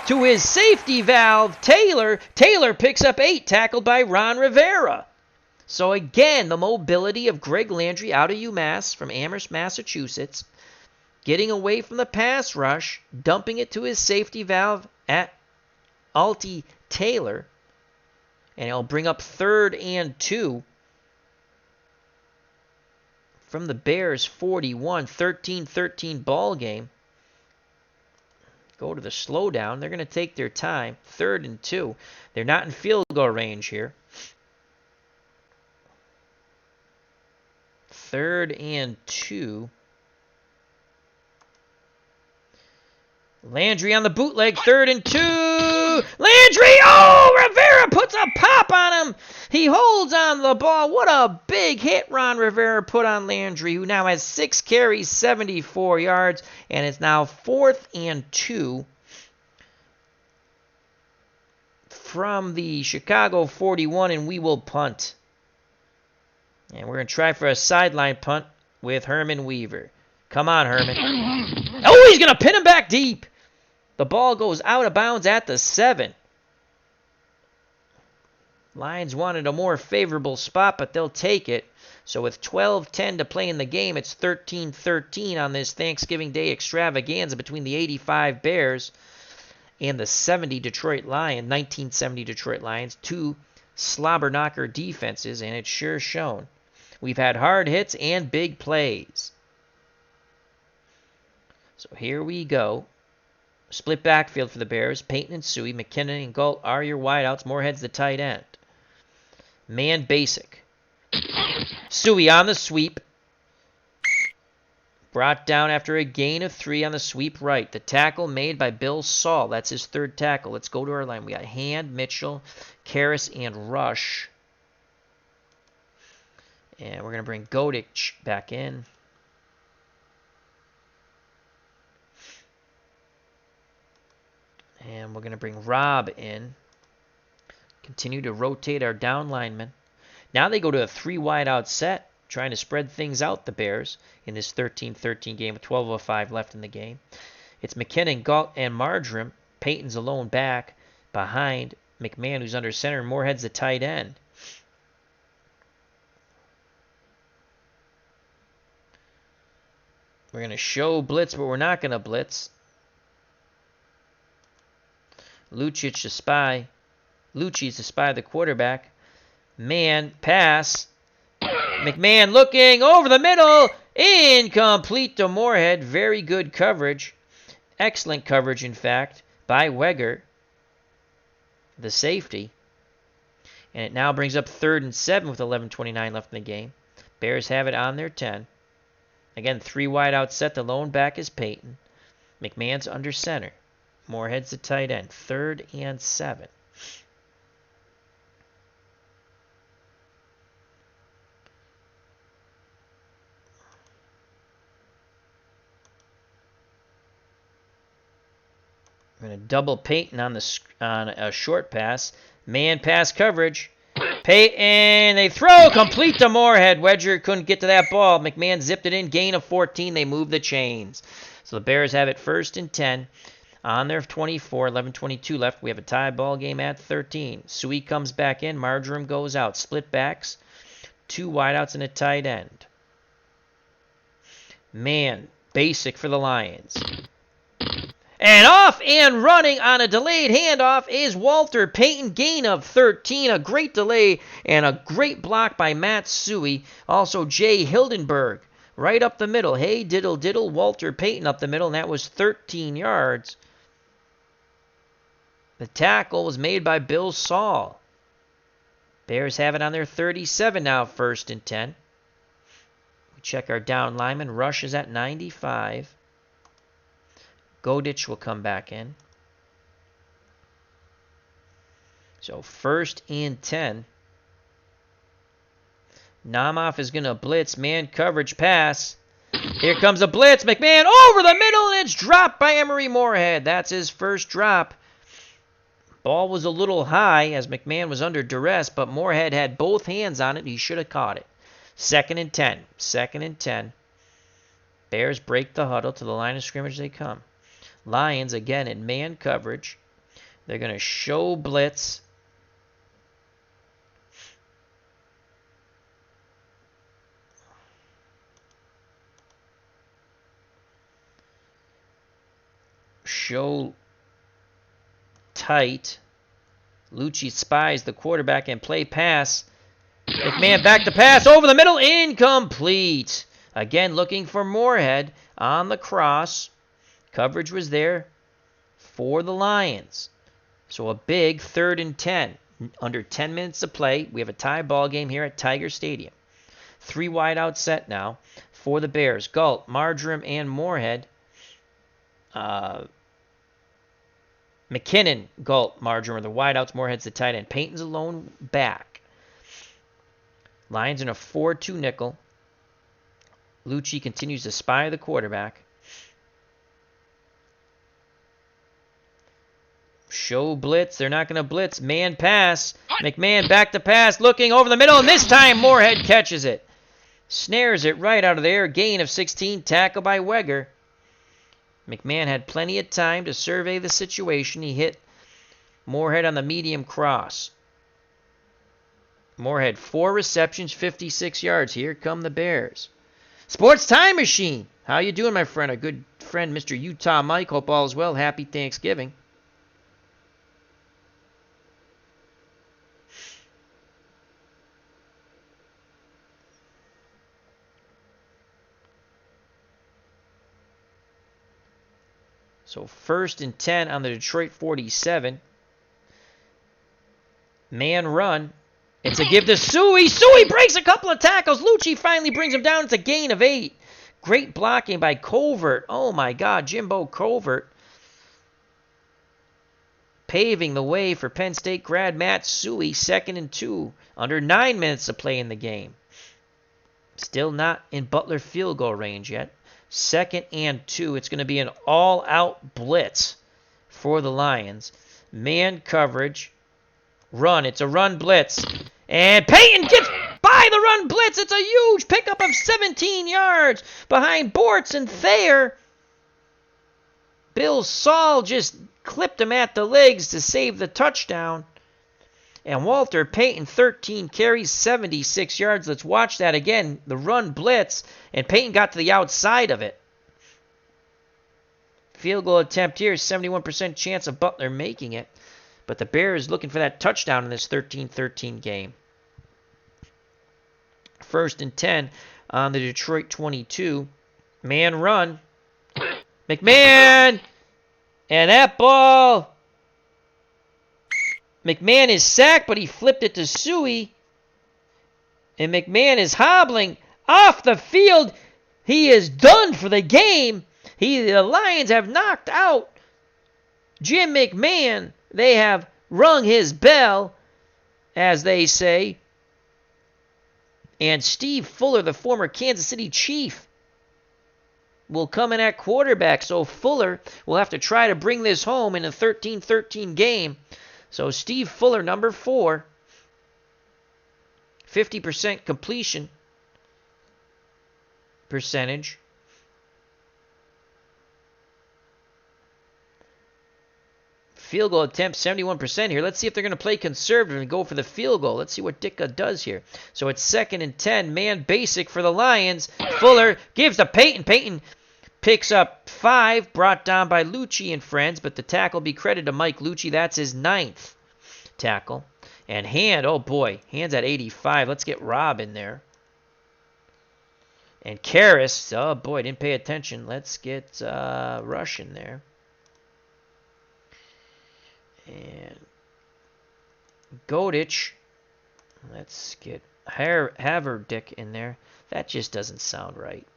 to his safety valve, Taylor. Taylor picks up 8, tackled by Ron Rivera. So again, the mobility of Greg Landry out of UMass from Amherst, Massachusetts, getting away from the pass rush, dumping it to his safety valve at Alty Taylor, and he'll bring up 3rd and 2 from the Bears 41, 13-13 ball game. Go to the slowdown. They're going to take their time. 3rd and 2. They're not in field goal range here. 3rd and 2. Landry on the bootleg. 3rd and 2. Landry! Oh, Rivera puts a pop on him. He holds on the ball. What a big hit Ron Rivera put on Landry, who now has 6 carries, 74 yards, and it's now 4th and 2 from the Chicago 41, and we will punt. And we're going to try for a sideline punt with Herman Weaver. Come on, Herman. Oh, he's going to pin him back deep. The ball goes out of bounds at the 7. Lions wanted a more favorable spot, but they'll take it. So with 12:10 to play in the game, it's 13-13 on this Thanksgiving Day extravaganza between the 85 Bears and the 1970 Detroit Lions. 2 slobber knocker defenses, and it's sure shown. We've had hard hits and big plays. So here we go. Split backfield for the Bears. Payton and Suey, McKinnon and Galt are your wideouts. Moorhead's the tight end. Man basic. Suey on the sweep. Brought down after a gain of 3 on the sweep right. The tackle made by Bill Saul. That's his 3rd tackle. Let's go to our line. We got Hand, Mitchell, Karras, and Rush. And we're going to bring Godich back in. And we're going to bring Rob in. Continue to rotate our down linemen. Now they go to a 3 wide out set. trying to spread things out, the Bears, in this 13-13 game with 12:05 left in the game. It's McKinnon, Galt, and Marjoram. Peyton's alone back behind McMahon, who's under center, and Moorhead's the tight end. We're going to show blitz, but we're not going to blitz. Lucic to spy. Lucic to spy the quarterback. Man, pass. McMahon looking over the middle. Incomplete to Moorhead. Very good coverage. Excellent coverage, in fact, by Weger, the safety. And it now brings up 3rd and 7 with 11:29 left in the game. Bears have it on their 10. Again, 3 wide out set. The lone back is Peyton. McMahon's under center. Moorhead's the tight end. 3rd and 7. We're going to double Peyton on a short pass. Man pass coverage. Peyton, they throw complete to Moorhead. Wedger couldn't get to that ball. McMahon zipped it in. Gain of 14. They move the chains. So the Bears have it 1st and 10 on their 24. 11:22 left. We have a tie ball game at 13. Sui comes back in. Marjoram goes out. Split backs. 2 wideouts and a tight end. Man, basic for the Lions. And off and running on a delayed handoff is Walter Payton. Gain of 13. A great delay and a great block by Matt Sui. Also Jay Hildenberg right up the middle. Hey, diddle, diddle. Walter Payton up the middle, and that was 13 yards. The tackle was made by Bill Saul. Bears have it on their 37 now, 1st and 10. We check our down lineman. Rush is at 95. Godich will come back in. So 1st and 10. Namoff is going to blitz. Man coverage pass. Here comes a blitz. McMahon over the middle, and it's dropped by Emery Moorhead. That's his first drop. Ball was a little high as McMahon was under duress, but Moorhead had both hands on it. He should have caught it. 2nd and 10. 2nd and 10. Bears break the huddle. To the line of scrimmage they come. Lions, again, in man coverage. They're going to show blitz. Show tight. Lucci spies the quarterback and play pass. McMahon back to pass over the middle. Incomplete. Again, looking for Moorhead on the cross. Coverage was there for the Lions. So a big 3rd and 10. Under 10 minutes to play. We have a tie ball game here at Tiger Stadium. 3 wide out set now for the Bears. Galt, Marjoram, and Moorhead. McKinnon, Galt, Marjoram are the wideouts. Moorhead's the tight end. Peyton's alone back. Lions in a 4-2 nickel. Lucci continues to spy the quarterback. Show blitz. They're not going to blitz. Man pass. McMahon back to pass. Looking over the middle, and this time Moorhead catches it. Snares it right out of the air. Gain of 16. Tackle by Weger. McMahon had plenty of time to survey the situation. He hit Moorhead on the medium cross. Moorhead, 4 receptions, 56 yards. Here come the Bears. Sports Time Machine. How you doing, my friend? Our good friend, Mr. Utah Mike. Hope all is well. Happy Thanksgiving. So 1st and 10 on the Detroit 47. Man run. It's a give to Sui. Sui breaks a couple of tackles. Lucci finally brings him down. It's a gain of 8. Great blocking by Covert. Oh my God, Jimbo Covert. Paving the way for Penn State grad Matt Sui. 2nd and 2. Under 9 minutes to play in the game. Still not in Butler field goal range yet. 2nd and 2. It's going to be an all-out blitz for the Lions. Man coverage. Run. It's a run blitz. And Peyton gets by by the run blitz. It's a huge pickup of 17 yards behind Bortz and Thayer. Bill Saul just clipped him at the legs to save the touchdown. And Walter Payton, 13 carries, 76 yards. Let's watch that again. The run blitz, and Payton got to the outside of it. Field goal attempt here, 71% chance of Butler making it. But the Bears looking for that touchdown in this 13-13 game. 1st and 10 on the Detroit 22. Man run. McMahon! And that ball... McMahon is sacked, but he flipped it to Suey. And McMahon is hobbling off the field. He is done for the game. The Lions have knocked out Jim McMahon. They have rung his bell, as they say. And Steve Fuller, the former Kansas City Chief, will come in at quarterback. So Fuller will have to try to bring this home in a 13-13 game. So Steve Fuller, number 4, 50% completion percentage. Field goal attempt, 71% here. Let's see if they're going to play conservative and go for the field goal. Let's see what Ditka does here. So it's 2nd and 10. Man basic for the Lions. Fuller gives to Payton. Payton picks up 5, brought down by Lucci and friends, but the tackle be credited to Mike Lucci. That's his 9th tackle. And Hand, oh boy, Hand's at 85. Let's get Rob in there. And Karras, oh boy, didn't pay attention. Let's get Rush in there. And Godich, let's get Haverdick in there. That just doesn't sound right.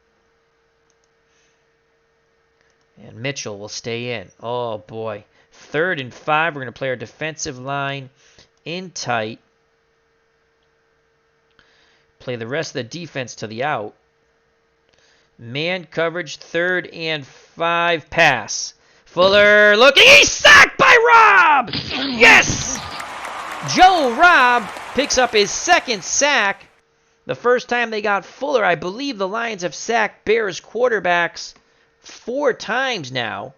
And Mitchell will stay in. Oh, boy. 3rd and 5. We're going to play our defensive line in tight. Play the rest of the defense to the out. Man coverage, 3rd and 5. Pass. Fuller looking. He's sacked by Robb! Yes! Joe Robb picks up his 2nd sack. The first time they got Fuller, I believe the Lions have sacked Bears quarterbacks 4 times now.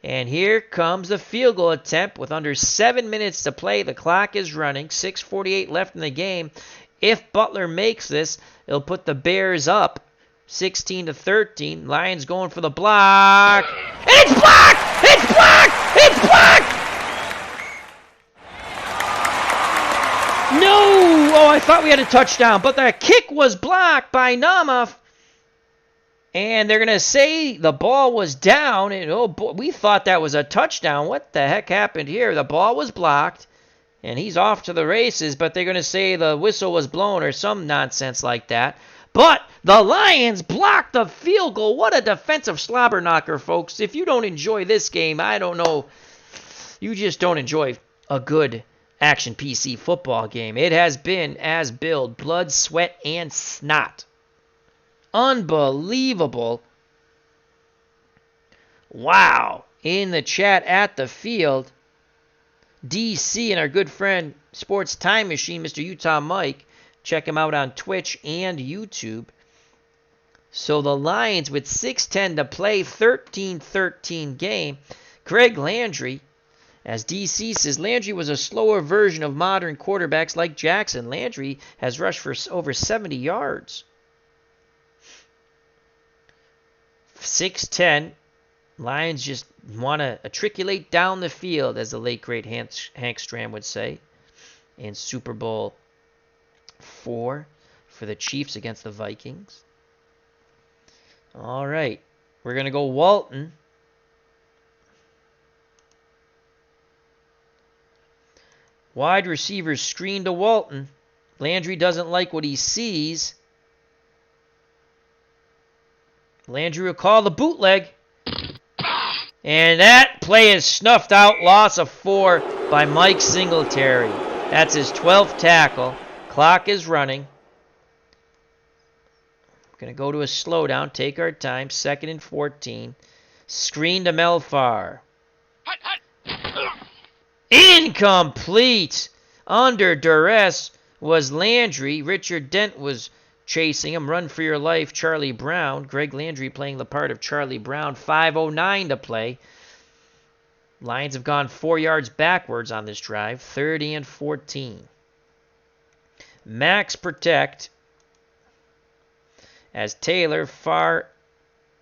And here comes the field goal attempt with under 7 minutes to play. The clock is running. 6:48 left in the game. If Butler makes this, it'll put the Bears up 16-13. Lions going for the block. And it's blocked! It's blocked! It's blocked! No! Oh, I thought we had a touchdown, but the kick was blocked by Namath. And they're going to say the ball was down. And oh boy, we thought that was a touchdown. What the heck happened here? The ball was blocked. And he's off to the races, but they're going to say the whistle was blown or some nonsense like that. But the Lions blocked the field goal. What a defensive slobber knocker, folks. If you don't enjoy this game, I don't know. You just don't enjoy a good Action PC football game. It has been, as billed, blood, sweat, and snot. Unbelievable. Wow. In the chat at the field, DC and our good friend Sports Time Machine, Mr. Utah Mike. Check him out on Twitch and YouTube. So the Lions with 6:10 to play, 13-13 game. Greg Landry, as DC says, Landry was a slower version of modern quarterbacks like Jackson. Landry has rushed for over 70 yards. 6:10. Lions just want to matriculate down the field, as the late, great Hank Stram would say, in Super Bowl 4 for the Chiefs against the Vikings. All right. We're going to go Walton. Wide receivers screen to Walton. Landry doesn't like what he sees. Landry will call the bootleg. And that play is snuffed out. Loss of 4 by Mike Singletary. That's his 12th tackle. Clock is running. Going to go to a slowdown. Take our time. 2nd and 14. Screen to Melfar. Incomplete. Under duress. was Landry. Richard Dent was chasing him. Run for your life, Charlie Brown. Greg Landry playing the part of Charlie Brown. 5:09 to play. Lions have gone 4 yards backwards on this drive. 3rd and 14. Max protect as Taylor, Farr,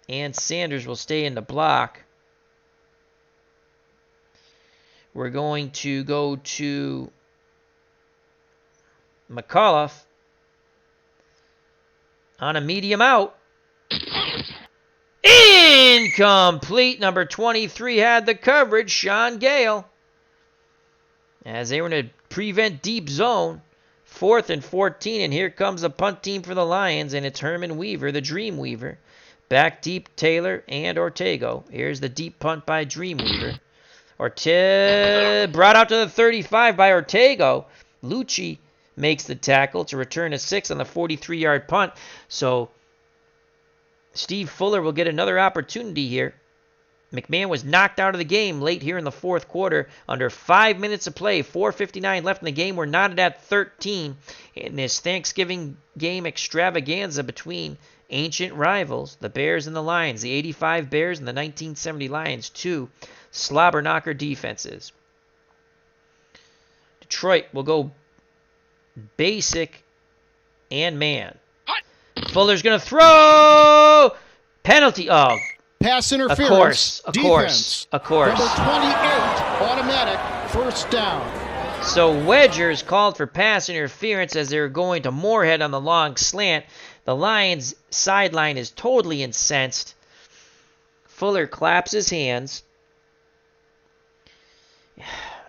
and Sanders will stay in the block. We're going to go to McAuliffe on a medium out. Incomplete. Number 23 had the coverage, Sean Gale. As they were in a prevent deep zone. 4th and 14, and here comes the punt team for the Lions, and it's Herman Weaver, the Dream Weaver. Back deep, Taylor and Ortego. Here's the deep punt by Dreamweaver. Brought out to the 35 by Ortego. Lucci makes the tackle to return a 6 on the 43-yard punt. So Steve Fuller will get another opportunity here. McMahon was knocked out of the game late here in the 4th quarter. Under 5 minutes of play, 4:59 left in the game. We're knotted at 13 in this Thanksgiving game extravaganza between ancient rivals, the Bears and the Lions. The 85 Bears and the 1970 Lions, 2 slobber knocker defenses. Detroit will go basic and man. Fuller's going to throw. Penalty. Oh, pass interference. Of course. Number 28, automatic, 1st down. So Wedgers called for pass interference as they were going to Moorhead on the long slant. The Lions sideline is totally incensed. Fuller claps his hands.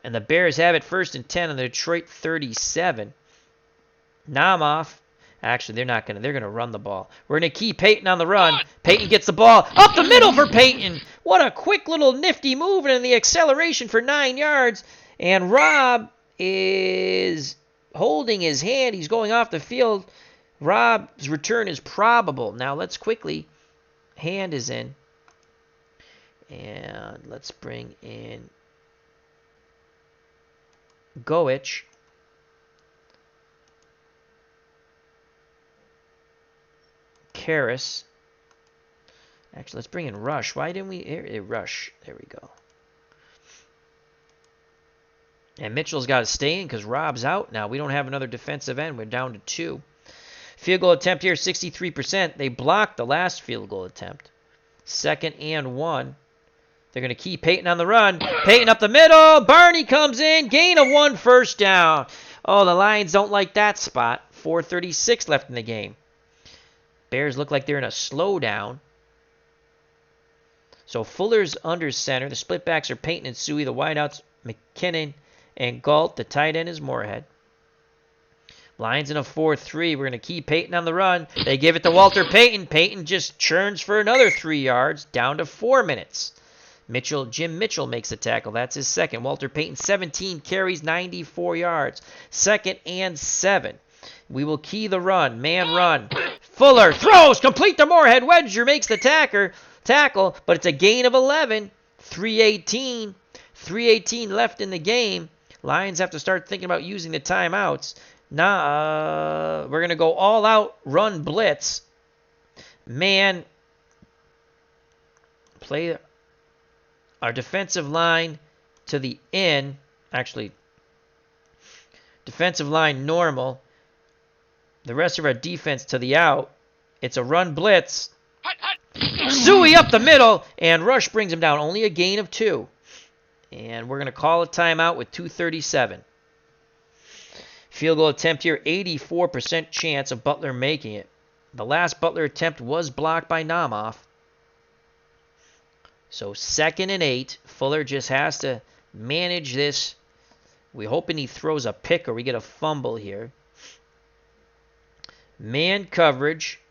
And the Bears have it 1st and 10 on the Detroit 37. Namoff. Actually, they're not going to. They're going to run the ball. We're going to keep Peyton on the run. Peyton gets the ball up the middle for Peyton. What a quick little nifty move and the acceleration for 9 yards. And Rob is holding his hand. He's going off the field. Rob's return is probable. Now let's quickly. Hand is in. And let's bring in Goich. Karras. Actually, let's bring in Rush. Why didn't we? Rush. There we go. And Mitchell's got to stay in because Rob's out now. We don't have another defensive end. We're down to 2. Field goal attempt here, 63%. They blocked the last field goal attempt. 2nd and 1. They're going to keep Peyton on the run. Peyton up the middle. Barney comes in. Gain of 1, 1st down. Oh, the Lions don't like that spot. 4:36 left in the game. Bears look like they're in a slowdown. So Fuller's under center. The split backs are Peyton and Suey. The wideouts, McKinnon and Galt. The tight end is Moorhead. Lions in a 4-3. We're going to keep Peyton on the run. They give it to Walter Payton. Payton just churns for another 3 yards, down to 4 minutes. Jim Mitchell makes the tackle. That's his 2nd. Walter Payton, 17 carries, 94 yards. 2nd and 7. We will key the run. Man run. Fuller throws. Complete to Moorhead. Wedger makes the tackle, but it's a gain of 11. 3:18. 3:18 left in the game. Lions have to start thinking about using the timeouts. We're going to go all out, run blitz. Man, play our defensive line to the in. Actually, defensive line normal. The rest of our defense to the out. It's a run blitz. Suey up the middle, and Rush brings him down. Only a gain of 2. And we're going to call a timeout with 2:37. Field goal attempt here, 84% chance of Butler making it. The last Butler attempt was blocked by Namoff. So 2nd and 8. Fuller just has to manage this. We're hoping he throws a pick or we get a fumble here. Man coverage.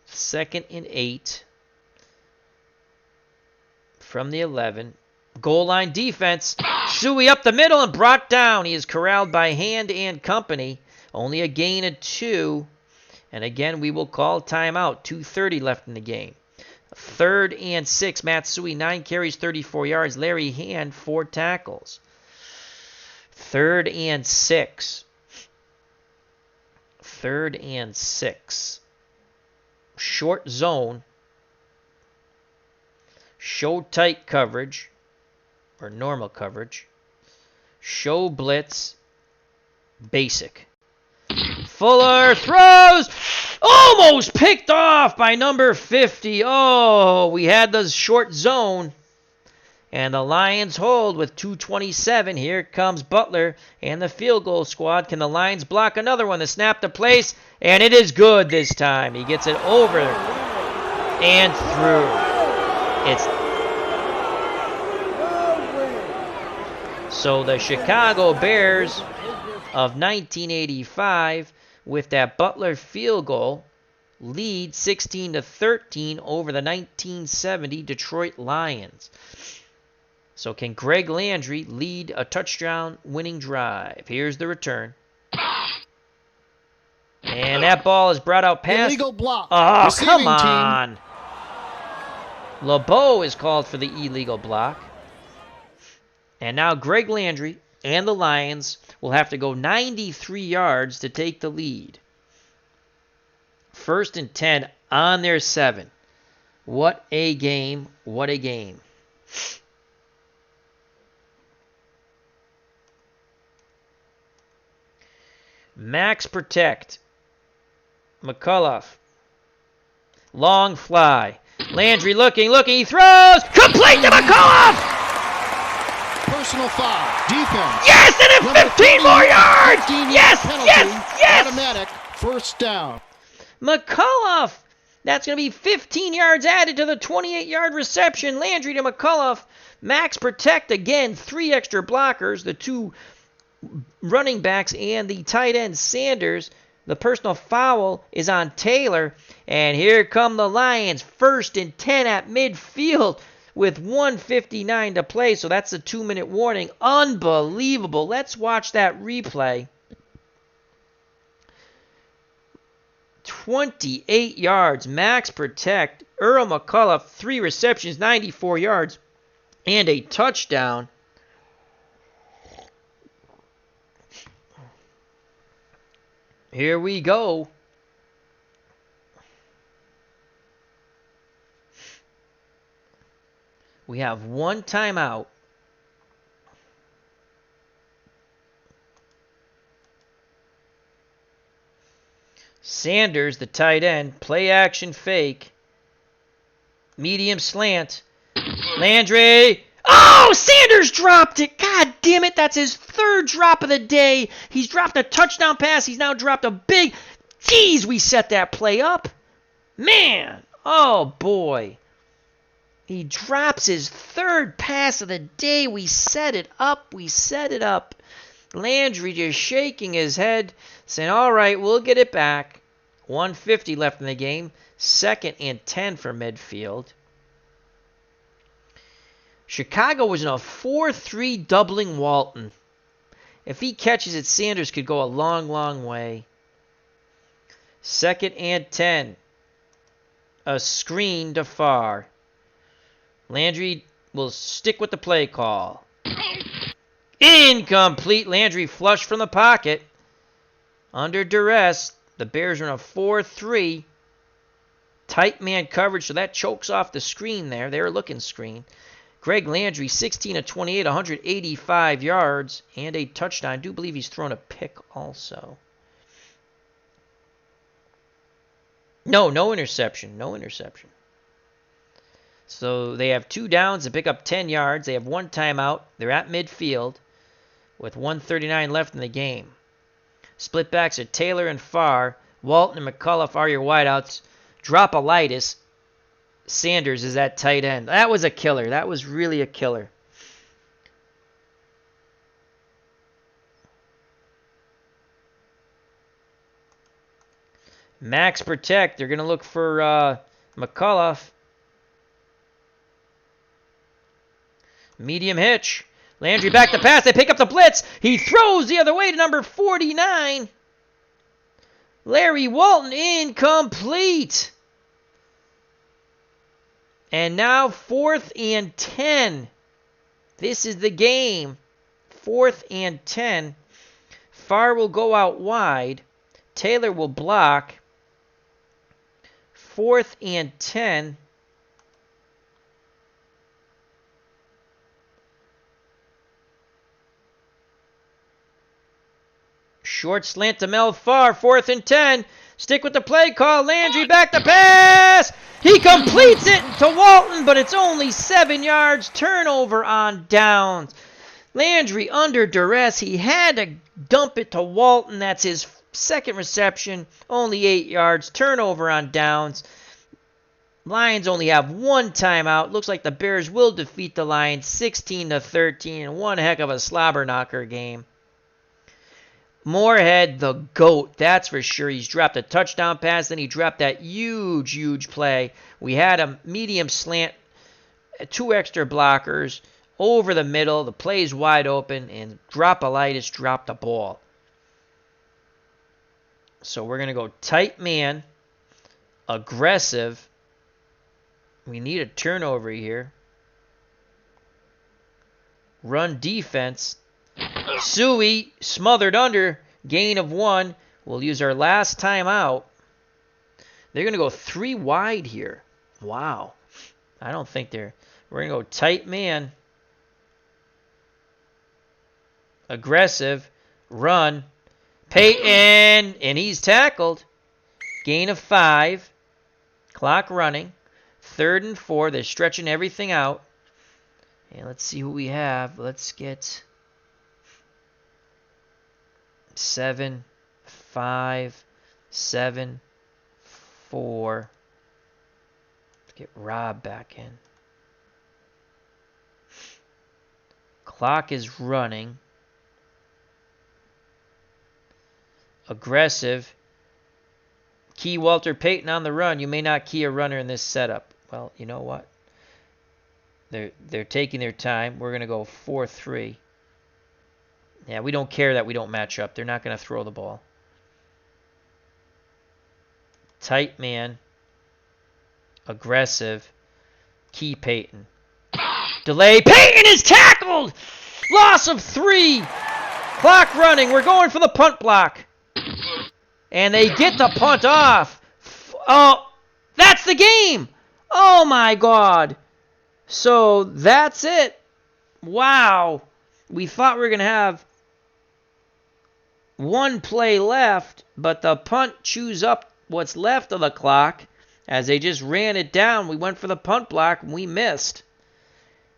2nd and 8. From the 11. Goal line defense. Suey up the middle and brought down. He is corralled by Hand and company. Only a gain of 2. And again, we will call timeout. 2:30 left in the game. 3rd and 6. Matt Suey, 9 carries, 34 yards. Larry Hand, 4 tackles. 3rd and 6. 3rd and 6. Short zone. Show tight coverage, or normal coverage. Show blitz, basic. Fuller throws! Almost picked off by number 50. Oh, we had the short zone. And the Lions hold with 2:27. Here comes Butler and the field goal squad. Can the Lions block another one? The snap to place, and it is good this time. He gets it over and through. So the Chicago Bears of 1985, with that Butler field goal, lead 16-13 over the 1970 Detroit Lions. So can Greg Landry lead a touchdown-winning drive? Here's the return. And that ball is brought out past. Illegal block. Oh, come on. LeBeau is called for the illegal block. And now Greg Landry and the Lions will have to go 93 yards to take the lead. 1st and 10 on their 7. What a game. What a game. Max protect. McCullough. Long fly. Landry looking. He throws. Complete to McCullough! Personal foul. Defense. Yes, and 15 more yards! 15 Yes! Automatic. First down. McCullough. That's going to be 15 yards added to the 28-yard reception. Landry to McCullough. Max protect again. 3 extra blockers. The 2 running backs and the tight end Sanders. The personal foul is on Taylor. And here come the Lions. 1st and 10 at midfield with 1:59 to play. So that's a 2-minute warning. Unbelievable. Let's watch that replay. 28 yards. Max protect. Earl McCullough, 3 receptions, 94 yards, and a touchdown. Here we go. We have 1 timeout. Sanders, the tight end, play action fake. Medium slant. Landry. Oh, Sanders dropped it. God damn it. That's his 3rd drop of the day. He's dropped a touchdown pass. He's now dropped a big. Jeez, we set that play up. Man. Oh, boy. He drops his 3rd pass of the day. We set it up. Landry just shaking his head, saying, all right, we'll get it back. 1:50 left in the game. 2nd and 10 for midfield. Chicago was in a 4-3 doubling Walton. If he catches it, Sanders could go a long, long way. 2nd and 10. A screen to Farr. Landry will stick with the play call. Incomplete. Landry flushed from the pocket. Under duress. The Bears are in a 4-3. Tight man coverage, so that chokes off the screen there. They were looking screen. Greg Landry, 16 of 28, 185 yards, and a touchdown. I do believe he's thrown a pick also. No interception. So they have 2 downs to pick up 10 yards. They have 1 timeout. They're at midfield with 1:39 left in the game. Split backs are Taylor and Farr. Walton and McCullough are your wideouts. Dropalitis. Sanders is at tight end. That was a killer. That was really a killer. Max protect. They're going to look for McCullough. Medium hitch. Landry back to pass. They pick up the blitz. He throws the other way to number 49. Larry Walton, incomplete. And now 4th and 10. This is the game. 4th and 10. Farr will go out wide. Taylor will block. 4th and 10. Short slant to Mel Farr. 4th and 10. Stick with the play call. Landry back to pass. He completes it to Walton, but it's only 7 yards. Turnover on downs. Landry under duress. He had to dump it to Walton. That's his second reception. Only 8 yards. Turnover on downs. Lions only have one timeout. Looks like the Bears will defeat the Lions 16-13. One heck of a slobber knocker game. Moorhead, the GOAT, that's for sure. He's dropped a touchdown pass, then he dropped that huge play. We had a medium slant, 2 extra blockers over the middle. The play's wide open, and Dropalitis dropped the ball. So we're going to go tight man, aggressive. We need a turnover here. Run defense. Suey smothered under. Gain of 1. We'll use our last timeout. They're going to go 3 wide here. Wow. I don't think they're... We're going to go tight man. Aggressive. Run. Peyton. And he's tackled. Gain of 5. Clock running. 3rd and 4. They're stretching everything out. And let's see who we have. Let's get 7, 5, 7, 4. Let's get Rob back in. Clock is running. Aggressive. Key Walter Payton on the run. You may not key a runner in this setup. Well, you know what? They're taking their time. We're going to go 4-3. Yeah, we don't care that we don't match up. They're not going to throw the ball. Tight man. Aggressive. Key Peyton. Delay. Peyton is tackled! Loss of 3. Clock running. We're going for the punt block. And they get the punt off. Oh, that's the game. Oh, my God. So that's it. Wow. We thought we were going to have 1 play left, but the punt chews up what's left of the clock. As they just ran it down, we went for the punt block, and we missed.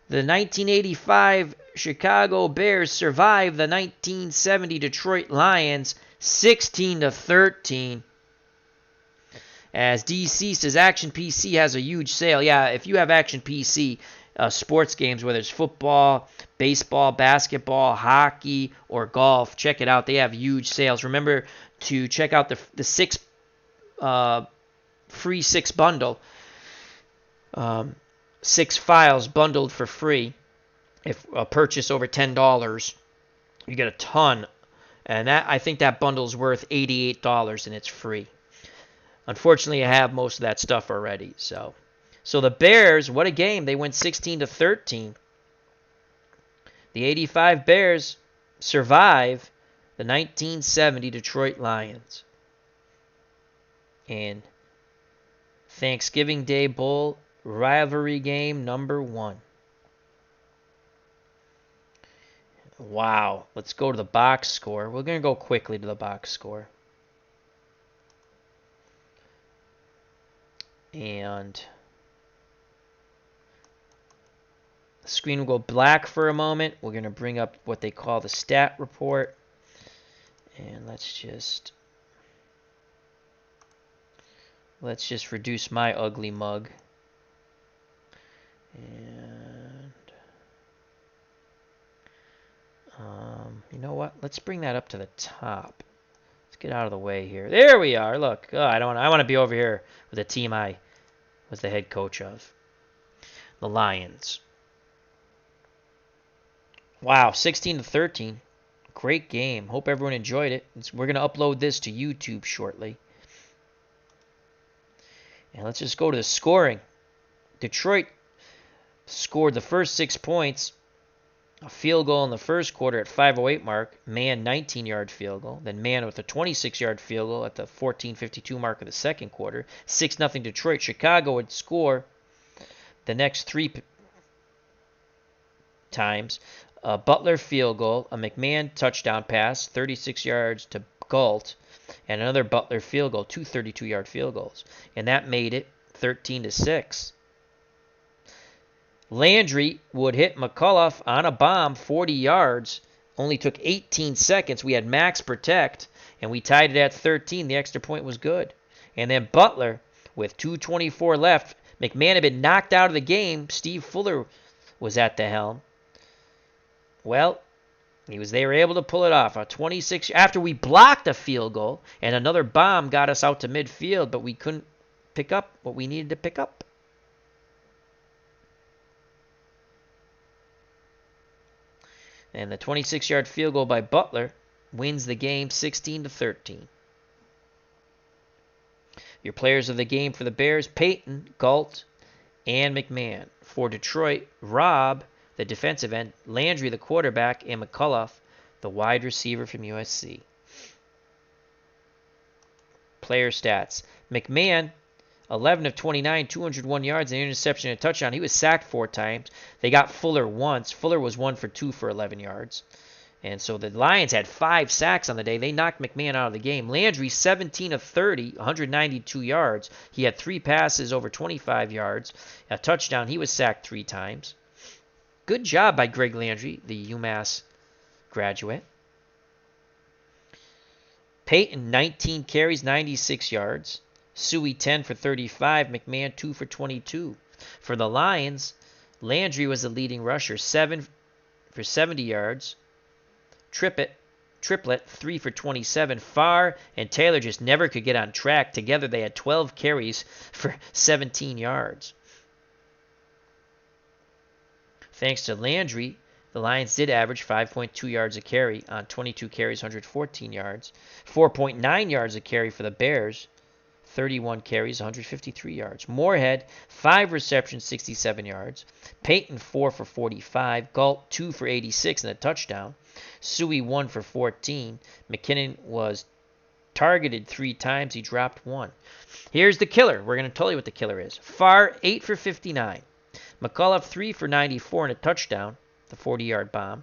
The 1985 Chicago Bears survived the 1970 Detroit Lions 16-13. As DC says, Action PC has a huge sale. Yeah, if you have Action PC, sports games, whether it's football, baseball, basketball, hockey, or golf, check it out. They have huge sales. Remember to check out the 6 free 6 bundle. 6 files bundled for free. If a purchase over $10, you get a ton. And I think that bundle's worth $88 and it's free. Unfortunately, I have most of that stuff already. So the Bears, what a game. They went 16-13. The 85 Bears survive the 1970 Detroit Lions. And Thanksgiving Day Bowl rivalry game number 1. Wow. Let's go to the box score. We're going to go quickly to the box score. And the screen will go black for a moment. We're going to bring up what they call the stat report. And let's just reduce my ugly mug. And you know what? Let's bring that up to the top. Let's get out of the way here. There we are. Look, I want to be over here with the team I was the head coach of. The Lions. Wow, 16-13. Great game. Hope everyone enjoyed it. We're going to upload this to YouTube shortly. And let's just go to the scoring. Detroit scored the first 6 points. A field goal in the first quarter at 5:08 mark. Man 19-yard field goal. Then Man with a 26-yard field goal at the 14:52 mark of the second quarter. 6-0 Detroit. Chicago would score the next three times. A Butler field goal, a McMahon touchdown pass, 36 yards to Galt, and another Butler field goal, two 32-yard field goals. And that made it 13-6. Landry would hit McCullough on a bomb, 40 yards. Only took 18 seconds. We had max protect, and we tied it at 13. The extra point was good. And then Butler, with 2:24 left, McMahon had been knocked out of the game. Steve Fuller was at the helm. Well, they were able to pull it off. A 26 after we blocked a field goal, and another bomb got us out to midfield, but we couldn't pick up what we needed to pick up. And the 26-yard field goal by Butler wins the game 16-13. Your players of the game for the Bears, Peyton, Galt, and McMahon. For Detroit, Robb, the defensive end, Landry, the quarterback, and McCullough, the wide receiver from USC. Player stats. McMahon, 11 of 29, 201 yards, an interception, and a touchdown. He was sacked 4 times. They got Fuller once. Fuller was 1 for 2 for 11 yards. And so the Lions had 5 sacks on the day. They knocked McMahon out of the game. Landry, 17 of 30, 192 yards. He had 3 passes over 25 yards. A touchdown. He was sacked 3 times. Good job by Greg Landry, the UMass graduate. Peyton, 19 carries, 96 yards. Suey, 10 for 35. McMahon, 2 for 22. For the Lions, Landry was the leading rusher, 7 for 70 yards. Triplett, 3 for 27. Farr and Taylor just never could get on track. Together, they had 12 carries for 17 yards. Thanks to Landry, the Lions did average 5.2 yards a carry on 22 carries, 114 yards. 4.9 yards a carry for the Bears, 31 carries, 153 yards. Moorhead, 5 receptions, 67 yards. Peyton, 4 for 45. Galt, 2 for 86 and a touchdown. Suey, 1 for 14. McKinnon was targeted 3 times. He dropped 1. Here's the killer. We're going to tell you what the killer is. Farr, 8 for 59. McCullough, 3 for 94 and a touchdown, the 40-yard bomb.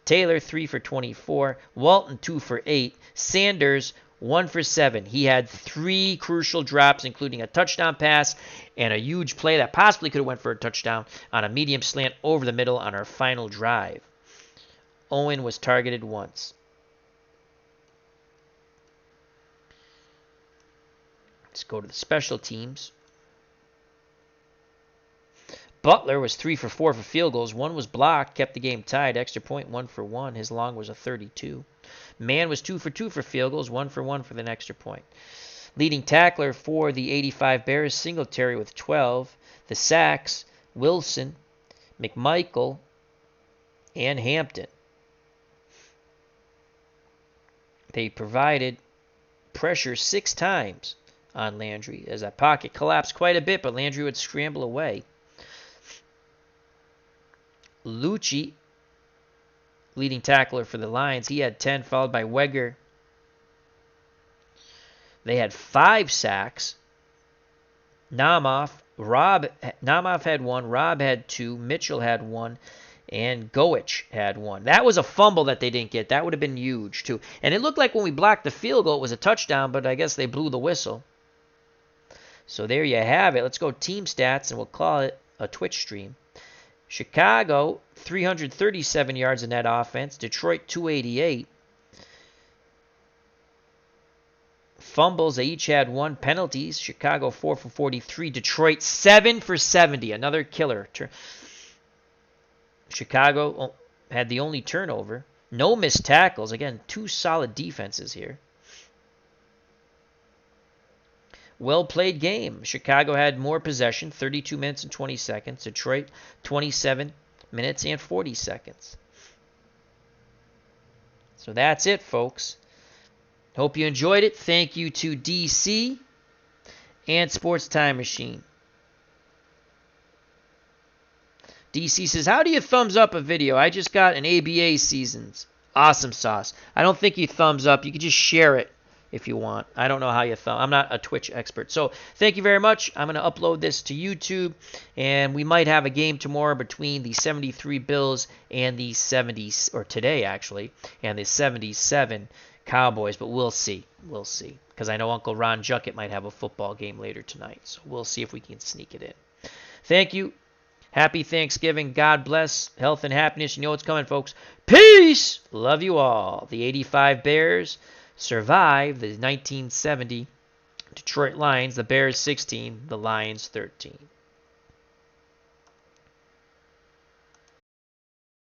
Taylor, 3 for 24. Walton, 2 for 8. Sanders, 1 for 7. He had 3 crucial drops, including a touchdown pass and a huge play that possibly could have went for a touchdown on a medium slant over the middle on our final drive. Owen was targeted once. Let's go to the special teams. Butler was 3 for 4 for field goals. 1 was blocked, kept the game tied. Extra point, 1 for 1. His long was a 32. Man was 2 for 2 for field goals. 1 for 1 for the extra point. Leading tackler for the 85 Bears, Singletary with 12. The sacks, Wilson, McMichael, and Hampton. They provided pressure 6 times on Landry as that pocket collapsed quite a bit, but Landry would scramble away. Lucci, leading tackler for the Lions, he had 10, followed by Weger. They had 5 sacks. Namoff had 1, Robb had 2, Mitchell had 1, and Goich had 1. That was a fumble that they didn't get. That would have been huge, too. And it looked like when we blocked the field goal, it was a touchdown, but I guess they blew the whistle. So there you have it. Let's go team stats, and we'll call it a Twitch stream. Chicago, 337 yards in net offense. Detroit, 288. Fumbles, they each had 1. Penalties, Chicago, 4 for 43. Detroit, 7 for 70. Another killer. Chicago had the only turnover. No missed tackles. Again, 2 solid defenses here. Well-played game. Chicago had more possession, 32 minutes and 20 seconds. Detroit, 27 minutes and 40 seconds. So that's it, folks. Hope you enjoyed it. Thank you to DC and Sports Time Machine. DC says, how do you thumbs up a video? I just got an ABA seasons. Awesome sauce. I don't think you thumbs up. You can just share it if you want. I don't know how you thumb. I'm not a Twitch expert. So thank you very much. I'm going to upload this to YouTube, and we might have a game tomorrow between the 73 Bills and the 70s, or today actually, and the 77 Cowboys, but we'll see. We'll see. Because I know Uncle Ron Juckett might have a football game later tonight. So we'll see if we can sneak it in. Thank you. Happy Thanksgiving. God bless. Health and happiness. You know what's coming, folks. Peace. Love you all. The 85 Bears survive the 1970 Detroit Lions. The Bears 16, the Lions 13.